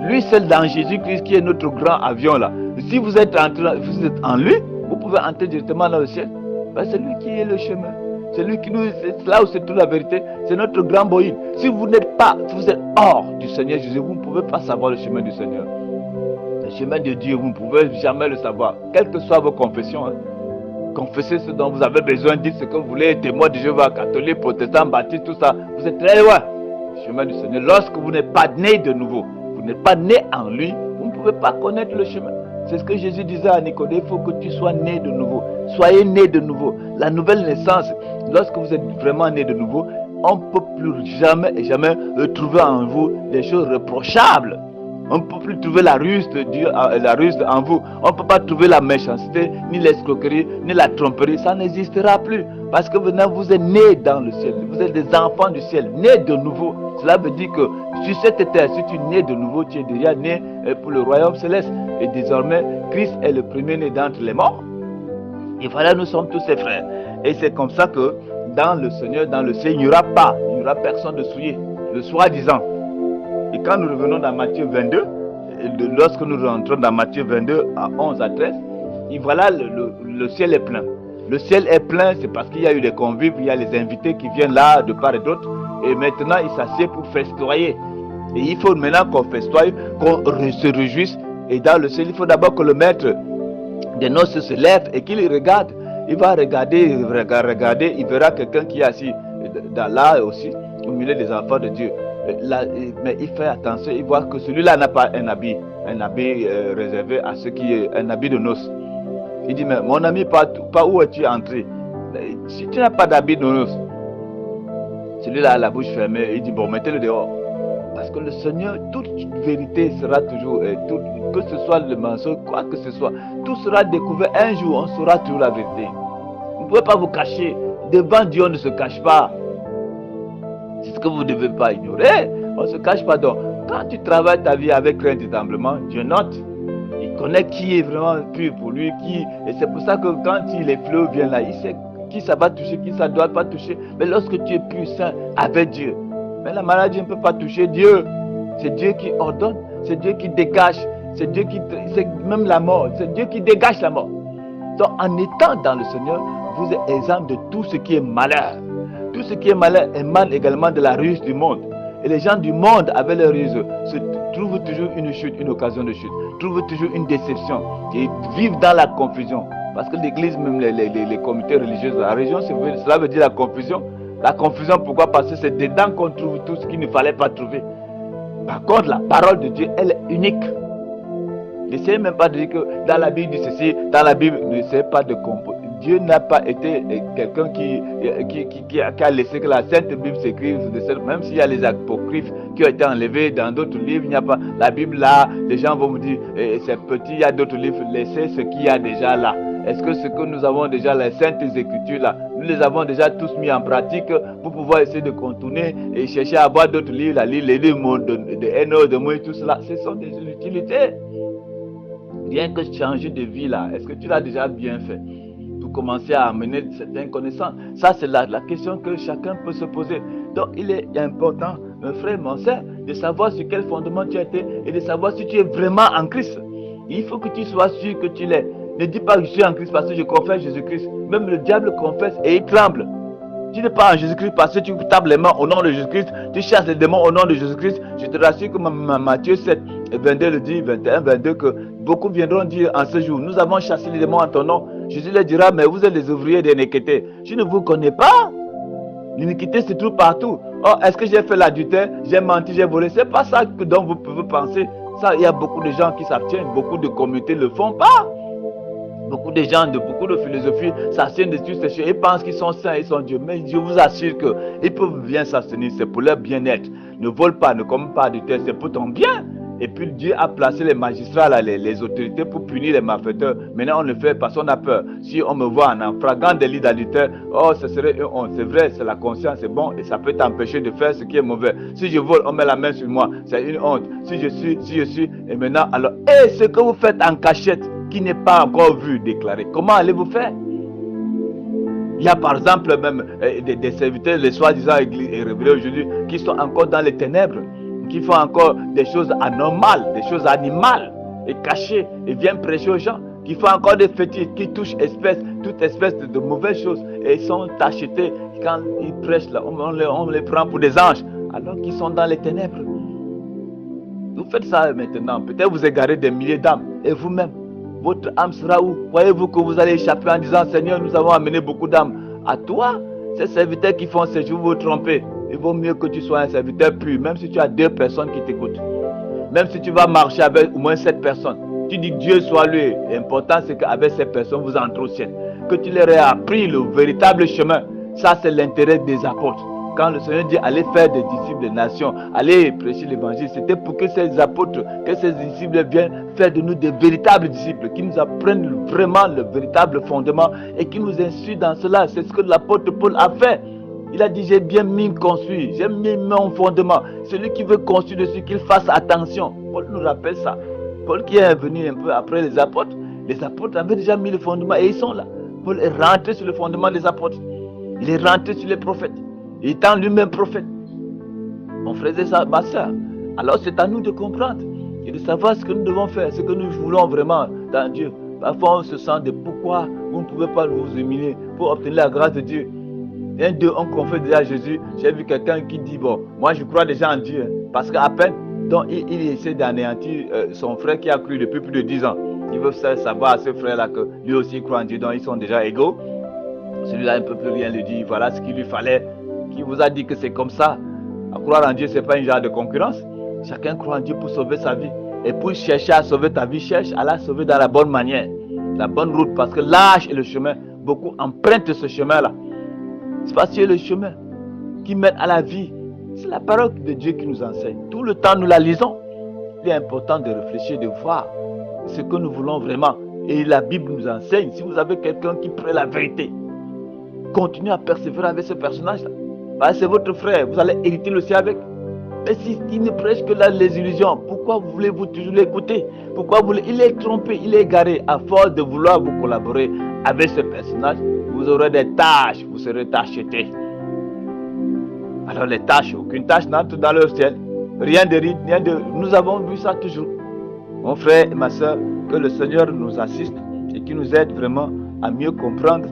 Lui, c'est dans Jésus-Christ qui est notre grand avion là. Si vous êtes en lui, vous pouvez entrer directement dans le ciel. Ben, c'est lui qui est le chemin. C'est lui qui nous... C'est là où c'est toute la vérité. C'est notre grand boïde. Si vous n'êtes pas, si vous êtes hors du Seigneur Jésus, vous ne pouvez pas savoir le chemin du Seigneur. Le chemin de Dieu, vous ne pouvez jamais le savoir. Quelles que soient vos confessions. Hein. Confessez ce dont vous avez besoin. Dites ce que vous voulez. Témoin de Jéhovah, catholique, protestant, baptiste, tout ça. Vous êtes très loin. Le chemin du Seigneur. Lorsque vous n'êtes pas né de nouveau, vous n'êtes pas né en lui, vous ne pouvez pas connaître le chemin. C'est ce que Jésus disait à Nicodème. Il faut que tu sois né de nouveau. Soyez né de nouveau. La nouvelle naissance, lorsque vous êtes vraiment né de nouveau, on ne peut plus jamais et jamais trouver en vous des choses reprochables. On ne peut plus trouver la ruse de Dieu, la ruse en vous. On ne peut pas trouver la méchanceté, ni l'escroquerie, ni la tromperie. Ça n'existera plus. Parce que maintenant, vous êtes nés dans le ciel. Vous êtes des enfants du ciel, nés de nouveau. Cela veut dire que sur cette terre, si tu es né de nouveau, tu es déjà né pour le royaume céleste. Et désormais, Christ est le premier-né d'entre les morts. Et voilà, nous sommes tous ses frères. Et c'est comme ça que dans le Seigneur, dans le ciel, il n'y aura personne de souillé. Le soi-disant. Et quand nous revenons dans Matthieu 22, lorsque nous rentrons dans Matthieu 22 à 11 à 13, et voilà, le ciel est plein. Le ciel est plein, c'est parce qu'il y a eu des convives, il y a les invités qui viennent là de part et d'autre. Et maintenant, ils s'assiedent pour festoyer. Et il faut maintenant qu'on festoie, qu'on se réjouisse. Et dans le ciel, il faut d'abord que le maître des noces se lève et qu'il regarde. Il va regarder, il verra quelqu'un qui est assis là aussi, au milieu des enfants de Dieu. Là, mais il fait attention, il voit que celui-là n'a pas un habit réservé à ceux qui est un habit de noces. Il dit, mais mon ami, pas où es-tu entré? Si tu n'as pas d'habit de noces, celui-là a la bouche fermée, il dit, bon, mettez-le dehors. Parce que le Seigneur, toute vérité sera toujours, que ce soit le mensonge, quoi que ce soit, tout sera découvert un jour, on saura toujours la vérité. Vous ne pouvez pas vous cacher. Devant Dieu, on ne se cache pas. C'est ce que vous ne devez pas ignorer. On ne se cache pas. Donc, quand tu travailles ta vie avec crainte et tremblement, Dieu note. Il connaît qui est vraiment pur pour lui. Et c'est pour ça que quand les fleurs viennent là, il sait qui ça va toucher, qui ça ne doit pas toucher. Mais lorsque tu es pur, saint, avec Dieu, mais la maladie ne peut pas toucher Dieu. C'est Dieu qui ordonne. C'est Dieu qui dégage. C'est Dieu qui... C'est même la mort. C'est Dieu qui dégage la mort. Donc, en étant dans le Seigneur, vous êtes exempt de tout ce qui est malheur. Tout ce qui est malheur émane également de la ruse du monde. Et les gens du monde, avec leur ruse, se trouvent toujours une chute, une occasion de chute, trouvent toujours une déception et vivent dans la confusion. Parce que l'église, même les comités religieux de la région, cela veut dire la confusion. La confusion, pourquoi? Parce que c'est dedans qu'on trouve tout ce qu'il ne fallait pas trouver. Par contre, la parole de Dieu, elle est unique. N'essayez même pas de dire que dans la Bible dit ceci, dans la Bible, n'essayez pas de comprendre. Dieu n'a pas été quelqu'un qui a laissé que la Sainte Bible s'écrive, même s'il y a les apocryphes qui ont été enlevés dans d'autres livres, il n'y a pas la Bible là, les gens vont me dire, c'est petit, il y a d'autres livres, laissez ce qu'il y a déjà là. Est-ce que ce que nous avons déjà, les Saintes Écritures là, nous les avons déjà tous mis en pratique pour pouvoir essayer de contourner et chercher à avoir d'autres livres, les livres de Hénoch, de Moïse, tout cela, ce sont des inutilités. Rien que changer de vie là, est-ce que tu l'as déjà bien fait pour commencer à amener certaines connaissances? Ça, c'est la question que chacun peut se poser. Donc, il est important, mon frère, mon soeur, de savoir sur quel fondement tu as été et de savoir si tu es vraiment en Christ. Il faut que tu sois sûr que tu l'es. Ne dis pas que je suis en Christ parce que je confesse Jésus-Christ. Même le diable confesse et il tremble. Tu n'es pas en Jésus-Christ parce que tu tapes les mains au nom de Jésus-Christ, tu chasses les démons au nom de Jésus-Christ. Je te rassure que Matthieu 7 et 22 le dit, 21, 22, que beaucoup viendront dire en ce jour, nous avons chassé les démons en ton nom. Jésus leur dira, mais vous êtes les ouvriers d'iniquité. Je ne vous connais pas. L'iniquité se trouve partout. Oh, est-ce que j'ai fait l'adultère, j'ai menti, j'ai volé? C'est pas ça dont vous pouvez penser. Ça, il y a beaucoup de gens qui s'abstiennent, beaucoup de communautés ne le font pas. Beaucoup de gens de beaucoup de philosophies s'abstiennent de toutes ces choses. Ils pensent qu'ils sont saints, ils sont Dieu. Mais je vous assure qu'ils peuvent bien s'abstenir. C'est pour leur bien-être. Ne vole pas, ne commets pas d'adultère. C'est pour ton bien. Et puis Dieu a placé les magistrats, là, les autorités pour punir les malfaiteurs. Maintenant on le fait parce qu'on a peur. Si on me voit en flagrant délit d'adultère, oh ce serait une honte. C'est vrai, c'est la conscience, c'est bon. Et ça peut t'empêcher de faire ce qui est mauvais. Si je vole, on met la main sur moi. C'est une honte. Si je suis. Et maintenant, alors, et ce que vous faites en cachette, qui n'est pas encore vu, déclaré, comment allez-vous faire? Il y a par exemple même des serviteurs, les soi-disant révélés aujourd'hui, qui sont encore dans les ténèbres, qui font encore des choses anormales, des choses animales, et cachées, et viennent prêcher aux gens, qui font encore des fétiches, qui touchent toute espèce de mauvaises choses, et ils sont achetés, quand ils prêchent là, on les prend pour des anges, alors qu'ils sont dans les ténèbres. Vous faites ça maintenant, peut-être vous égarez des milliers d'âmes, et vous-même, votre âme sera où? Croyez-vous que vous allez échapper en disant, Seigneur, nous avons amené beaucoup d'âmes à toi? Ces serviteurs qui font ce jour, vous trompez. Il vaut mieux que tu sois un serviteur pur, même si tu as 2 personnes qui t'écoutent. Même si tu vas marcher avec au moins 7 personnes. Tu dis que Dieu soit loué. L'important, c'est qu'avec ces personnes, vous entrez au ciel. Que tu leur aies appris le véritable chemin. Ça, c'est l'intérêt des apôtres. Quand le Seigneur dit allez faire des disciples des nations, allez prêcher l'évangile, c'était pour que ces apôtres, que ces disciples viennent faire de nous des véritables disciples, qui nous apprennent vraiment le véritable fondement et qui nous instruisent dans cela. C'est ce que l'apôtre Paul a fait. Il a dit j'ai bien mis construit, j'ai mis mon fondement. Celui qui veut construire dessus, qu'il fasse attention. Paul nous rappelle ça. Paul qui est venu un peu après les apôtres avaient déjà mis le fondement et ils sont là. Paul est rentré sur le fondement des apôtres. Il est rentré sur les prophètes. Il étant lui-même prophète. Mon frère et ma soeur. Alors c'est à nous de comprendre et de savoir ce que nous devons faire, ce que nous voulons vraiment dans Dieu. Parfois on se sent de pourquoi vous ne pouvez pas vous humilier pour obtenir la grâce de Dieu. Un d'eux, on confesse déjà à Jésus. J'ai vu quelqu'un qui dit, bon, moi je crois déjà en Dieu. Parce qu'à peine, donc, il essaie d'anéantir son frère qui a cru depuis plus de 10 ans. Il veut faire savoir à ce frère-là que lui aussi croit en Dieu, donc ils sont déjà égaux. Celui-là, un peu plus rien lui dit, voilà ce qu'il lui fallait. Qui vous a dit que c'est comme ça? À croire en Dieu, ce n'est pas un genre de concurrence. Chacun croit en Dieu pour sauver sa vie. Et pour chercher à sauver ta vie, cherche à la sauver dans la bonne manière, la bonne route. Parce que l'âge et le chemin, beaucoup empruntent ce chemin-là. C'est parce que c'est le chemin qui mène à la vie. C'est la parole de Dieu qui nous enseigne. Tout le temps, nous la lisons. Il est important de réfléchir, de voir ce que nous voulons vraiment. Et la Bible nous enseigne. Si vous avez quelqu'un qui prête la vérité, continuez à persévérer avec ce personnage-là. C'est votre frère, vous allez hériter le ciel avec. Mais s'il ne prêche que là les illusions, pourquoi voulez-vous toujours l'écouter? Il est trompé, il est égaré. À force de vouloir vous collaborer avec ce personnage, vous aurez des tâches, vous serez tachetés. Alors les tâches, aucune tâche n'entre dans le ciel. Rien de ride, rien de... Nous avons vu ça toujours. Mon frère et ma soeur, que le Seigneur nous assiste et qui nous aide vraiment à mieux comprendre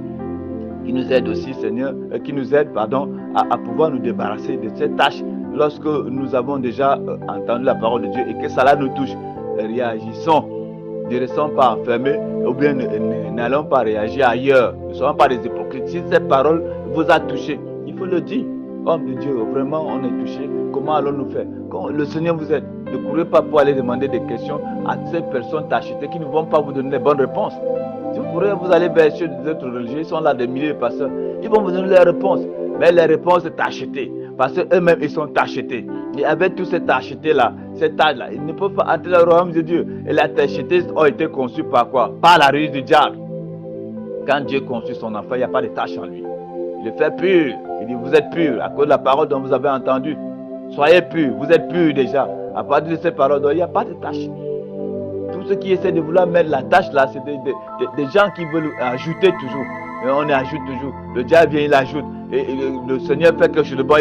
qui nous aide aussi, Seigneur, qui nous aide, pardon, à pouvoir nous débarrasser de ces tâches lorsque nous avons déjà entendu la parole de Dieu et que cela nous touche. Réagissons. Ne restons pas enfermés ou bien n'allons pas réagir ailleurs. Ne soyons pas des hypocrites. Si cette parole vous a touché, il faut le dire. Homme de Dieu, vraiment on est touché. Comment allons-nous faire? Quand le Seigneur vous aide, ne courez pas pour aller demander des questions à ces personnes tachetées qui ne vont pas vous donner les bonnes réponses. Si vous courez, vous allez vers ceux des autres religieux, ils sont là des milliers de personnes. Ils vont vous donner les réponses. Mais les réponses sont tachetées. Parce qu'eux-mêmes, ils sont tachetés. Et avec tous ces tachetés-là, ces taches-là, ils ne peuvent pas entrer dans le royaume de Dieu. Et les tachetés ont été conçus par quoi? Par la ruse du diable. Quand Dieu conçut son enfant, il n'y a pas de tache en lui. Il le fait pur. Il dit, vous êtes pur à cause de la parole dont vous avez entendu. Soyez purs, vous êtes purs déjà. À partir de cette parole, il n'y a pas de tache. Tous ceux qui essaient de vouloir mettre la tâche là, c'est des gens qui veulent ajouter toujours. Et on ajoute toujours. Le diable vient, il ajoute. Et le Seigneur fait quelque chose de bon,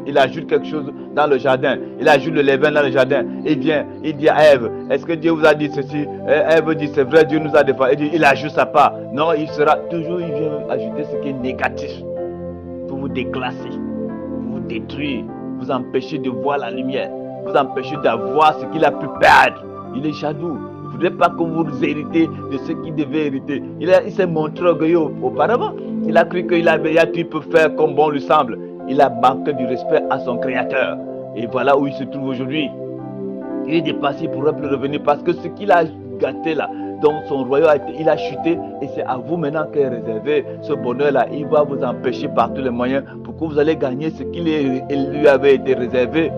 il ajoute quelque chose dans le jardin. Il ajoute le levain dans le jardin. Il vient, il dit à Ève, est-ce que Dieu vous a dit ceci? Ève dit, c'est vrai, Dieu nous a défendu. Il ajoute sa part. Non, il sera toujours, il vient ajouter ce qui est négatif. Pour vous déclasser, pour vous détruire, vous empêcher de voir la lumière, vous empêcher d'avoir ce qu'il a pu perdre. Il est jaloux. Il ne voudrait pas que vous héritez de ce qu'il devait hériter. Il s'est montré orgueilleux auparavant. Il a cru qu'il avait tout peut faire comme bon lui semble. Il a manqué du respect à son créateur. Et voilà où il se trouve aujourd'hui. Il est dépassé pour revenir parce que ce qu'il a gâté là, dans son royaume, il a chuté et c'est à vous maintenant qu'est réservé ce bonheur-là. Il va vous empêcher par tous les moyens pour que vous allez gagner ce qui lui avait été réservé,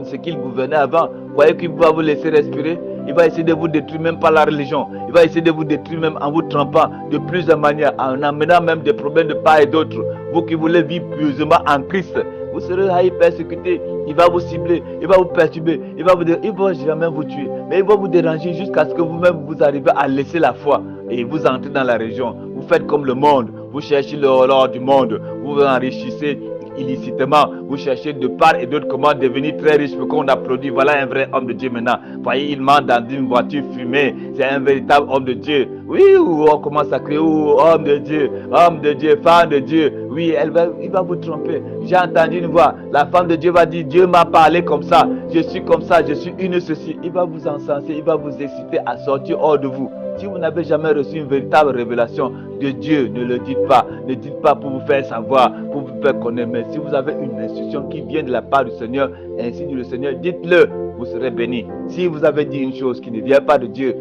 ce qu'il gouvernait avant. Vous voyez qu'il va vous laisser respirer. Il va essayer de vous détruire même par la religion. Il va essayer de vous détruire même en vous trompant de plusieurs manières, en amenant même des problèmes de part et d'autre. Vous qui voulez vivre pieusement en Christ, vous serez haï, persécuté. Il va vous cibler, il va vous perturber, il va jamais vous tuer, mais il va vous déranger jusqu'à ce que vous-même vous arrivez à laisser la foi et vous entrez dans la région. Vous faites comme le monde, vous cherchez l'or du monde, vous vous enrichissez illicitement, vous cherchez de part et d'autre comment devenir très riche pour qu'on applaudisse. Voilà un vrai homme de Dieu maintenant. Voyez, il monte dans une voiture fumée. C'est un véritable homme de Dieu. Oui, on commence à crier, oh, homme de Dieu, femme de Dieu. Oui, il va vous tromper. J'ai entendu une voix. La femme de Dieu va dire, Dieu m'a parlé comme ça. Je suis comme ça, je suis une ceci. Il va vous encenser, il va vous exciter à sortir hors de vous. Si vous n'avez jamais reçu une véritable révélation de Dieu, ne le dites pas. Ne dites pas pour vous faire savoir, pour vous faire connaître. Mais si vous avez une instruction qui vient de la part du Seigneur, ainsi dit le Seigneur, dites-le, vous serez bénis. Si vous avez dit une chose qui ne vient pas de Dieu,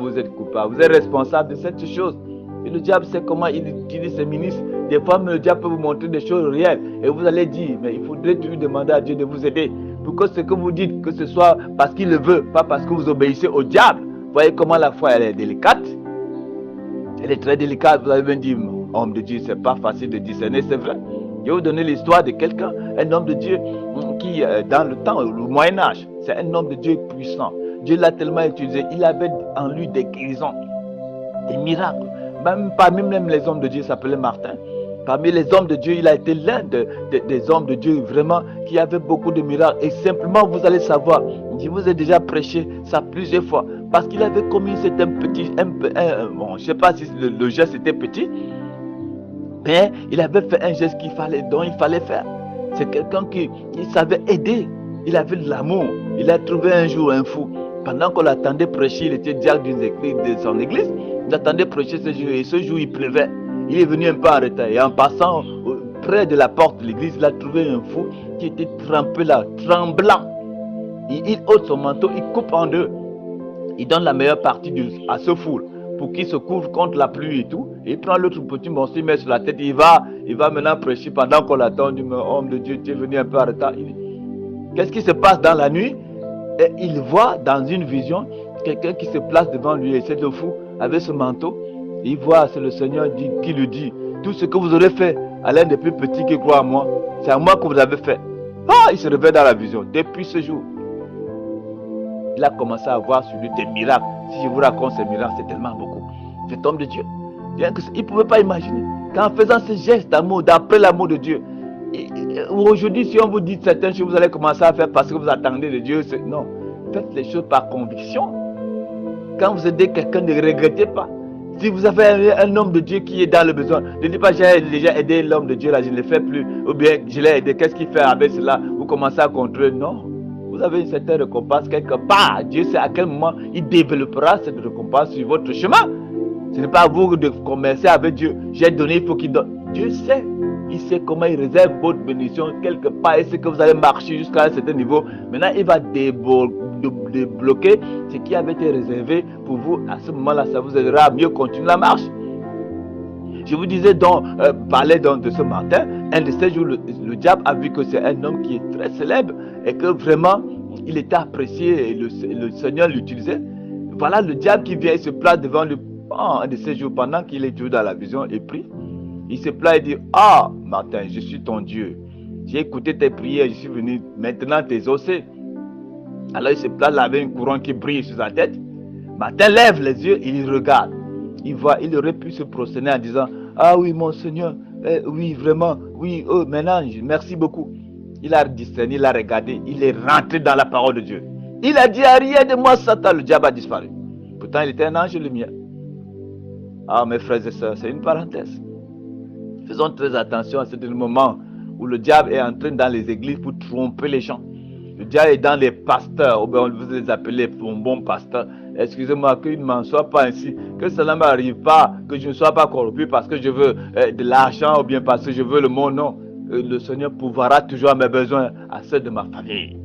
vous êtes coupable, vous êtes responsable de cette chose. Et le diable sait comment il utilise ses ministres. Des fois, le diable peut vous montrer des choses réelles. Et vous allez dire, mais il faudrait toujours demander à Dieu de vous aider. Pour que ce que vous dites, que ce soit parce qu'il le veut, pas parce que vous obéissez au diable. Vous voyez comment la foi, elle est délicate. Elle est très délicate. Vous avez bien dit, homme de Dieu, c'est pas facile de discerner, c'est vrai. Je vais vous donner l'histoire de quelqu'un, un homme de Dieu qui, dans le temps, le Moyen-Âge, c'est un homme de Dieu puissant. Dieu l'a tellement utilisé. Il avait en lui des guérisons, des miracles. Même parmi même les hommes de Dieu, il s'appelait Martin. Parmi les hommes de Dieu, il a été l'un des hommes de Dieu vraiment qui avait beaucoup de miracles. Et simplement, vous allez savoir, je vous ai déjà prêché ça plusieurs fois. Parce qu'il avait commis certains petits, bon, je ne sais pas si le geste était petit, mais il avait fait un geste dont il fallait faire. C'est quelqu'un qui savait aider. Il avait de l'amour. Il a trouvé un jour un fou. Pendant qu'on l'attendait prêcher, il était diacre de son église. Il attendait prêcher ce jour et ce jour il pleuvait. Il est venu un peu en retard et en passant près de la porte de l'église, il a trouvé un fou qui était trempé là, tremblant. Il ôte son manteau, il coupe en deux. Il donne la meilleure partie à ce fou pour qu'il se couvre contre la pluie et tout. Et il prend l'autre petit morceau, il met sur la tête. Il va maintenant prêcher pendant qu'on l'attend. Il dit, mais homme de Dieu, tu es venu un peu en retard. Qu'est-ce qui se passe dans la nuit? Et il voit dans une vision quelqu'un qui se place devant lui. Et c'est le fou avec ce manteau. Il voit, c'est le Seigneur qui lui dit, tout ce que vous aurez fait à l'un des plus petits qui croit à moi, c'est à moi que vous avez fait. Il se réveille dans la vision. Depuis ce jour, il a commencé à voir sur lui des miracles. Si je vous raconte ces miracles, c'est tellement beaucoup. Cet homme de Dieu, bien que il ne pouvait pas imaginer qu'en faisant ce geste d'amour, d'après l'amour de Dieu, aujourd'hui, si on vous dit certaines choses, vous allez commencer à faire parce que vous attendez de Dieu. Non, faites les choses par conviction. Quand vous aidez quelqu'un, ne regrettez pas. Si vous avez un homme de Dieu qui est dans le besoin, ne dites pas j'ai déjà aidé l'homme de Dieu là, je ne le fais plus. Ou bien je l'ai aidé, qu'est-ce qu'il fait avec cela? Vous commencez à contrôler. Non. Vous avez une certaine récompense quelque part. Dieu sait à quel moment il développera cette récompense sur votre chemin. Ce n'est pas à vous de commercer avec Dieu. J'ai donné, il faut qu'il donne. Dieu sait. Il sait comment il réserve votre bénédiction quelque part. Il sait que vous allez marcher jusqu'à un certain niveau. Maintenant, il va débloquer ce qui avait été réservé pour vous. À ce moment-là, ça vous aidera à mieux continuer la marche. Je vous disais donc, parler donc de ce matin, un de ces jours, le diable a vu que c'est un homme qui est très célèbre et que vraiment, il était apprécié et le Seigneur l'utilisait. Voilà le diable qui vient et se place devant lui un de ces jours pendant qu'il est toujours dans la vision et prie. Il se plaint et dit, ah, Martin, je suis ton Dieu. J'ai écouté tes prières, je suis venu maintenant t'exaucer. Alors il se place là avec une couronne qui brille sur sa tête. Martin lève les yeux et il regarde. Il voit, il aurait pu se prosterner en disant, ah oui, mon Seigneur, oui, vraiment, oui, oh, maintenant, merci beaucoup. Il a discerné, il a regardé, il est rentré dans la parole de Dieu. Il a dit, rien de moi, Satan, le diable a disparu. Pourtant, il était un ange lumière. Ah, mes frères et sœurs, c'est une parenthèse. Faisons très attention à ce moment où le diable est entré dans les églises pour tromper les gens. Le diable est dans les pasteurs, ou bien vous les appelez bons pasteurs. Excusez-moi, qu'il ne m'en soit pas ainsi, que cela ne m'arrive pas, que je ne sois pas corrompu parce que je veux de l'argent ou bien parce que je veux le monde. Non, le Seigneur pourvoira toujours à mes besoins, à ceux de ma famille.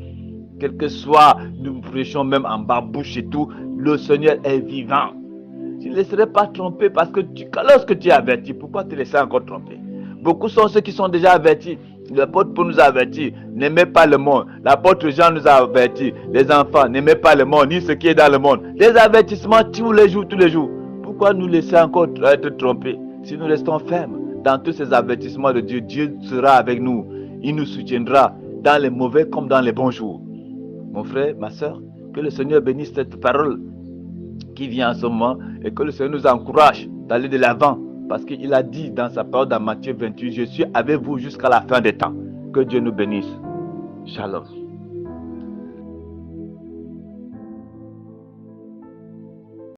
Quel que soit, nous prêchons même en babouche et tout, le Seigneur est vivant. Tu ne laisserais pas tromper parce que lorsque tu es averti, pourquoi te laisser encore tromper? Beaucoup sont ceux qui sont déjà avertis. L'apôtre Paul nous a avertis, n'aimez pas le monde. L'apôtre Jean nous a avertis, les enfants, n'aimez pas le monde, ni ce qui est dans le monde. Les avertissements tous les jours. Pourquoi nous laisser encore être trompés? Si nous restons fermes dans tous ces avertissements de Dieu, Dieu sera avec nous. Il nous soutiendra dans les mauvais comme dans les bons jours. Mon frère, ma soeur, que le Seigneur bénisse cette parole qui vient en ce moment et que le Seigneur nous encourage d'aller de l'avant parce qu'il a dit dans sa parole dans Matthieu 28, je suis avec vous jusqu'à la fin des temps. Que Dieu nous bénisse. Shalom.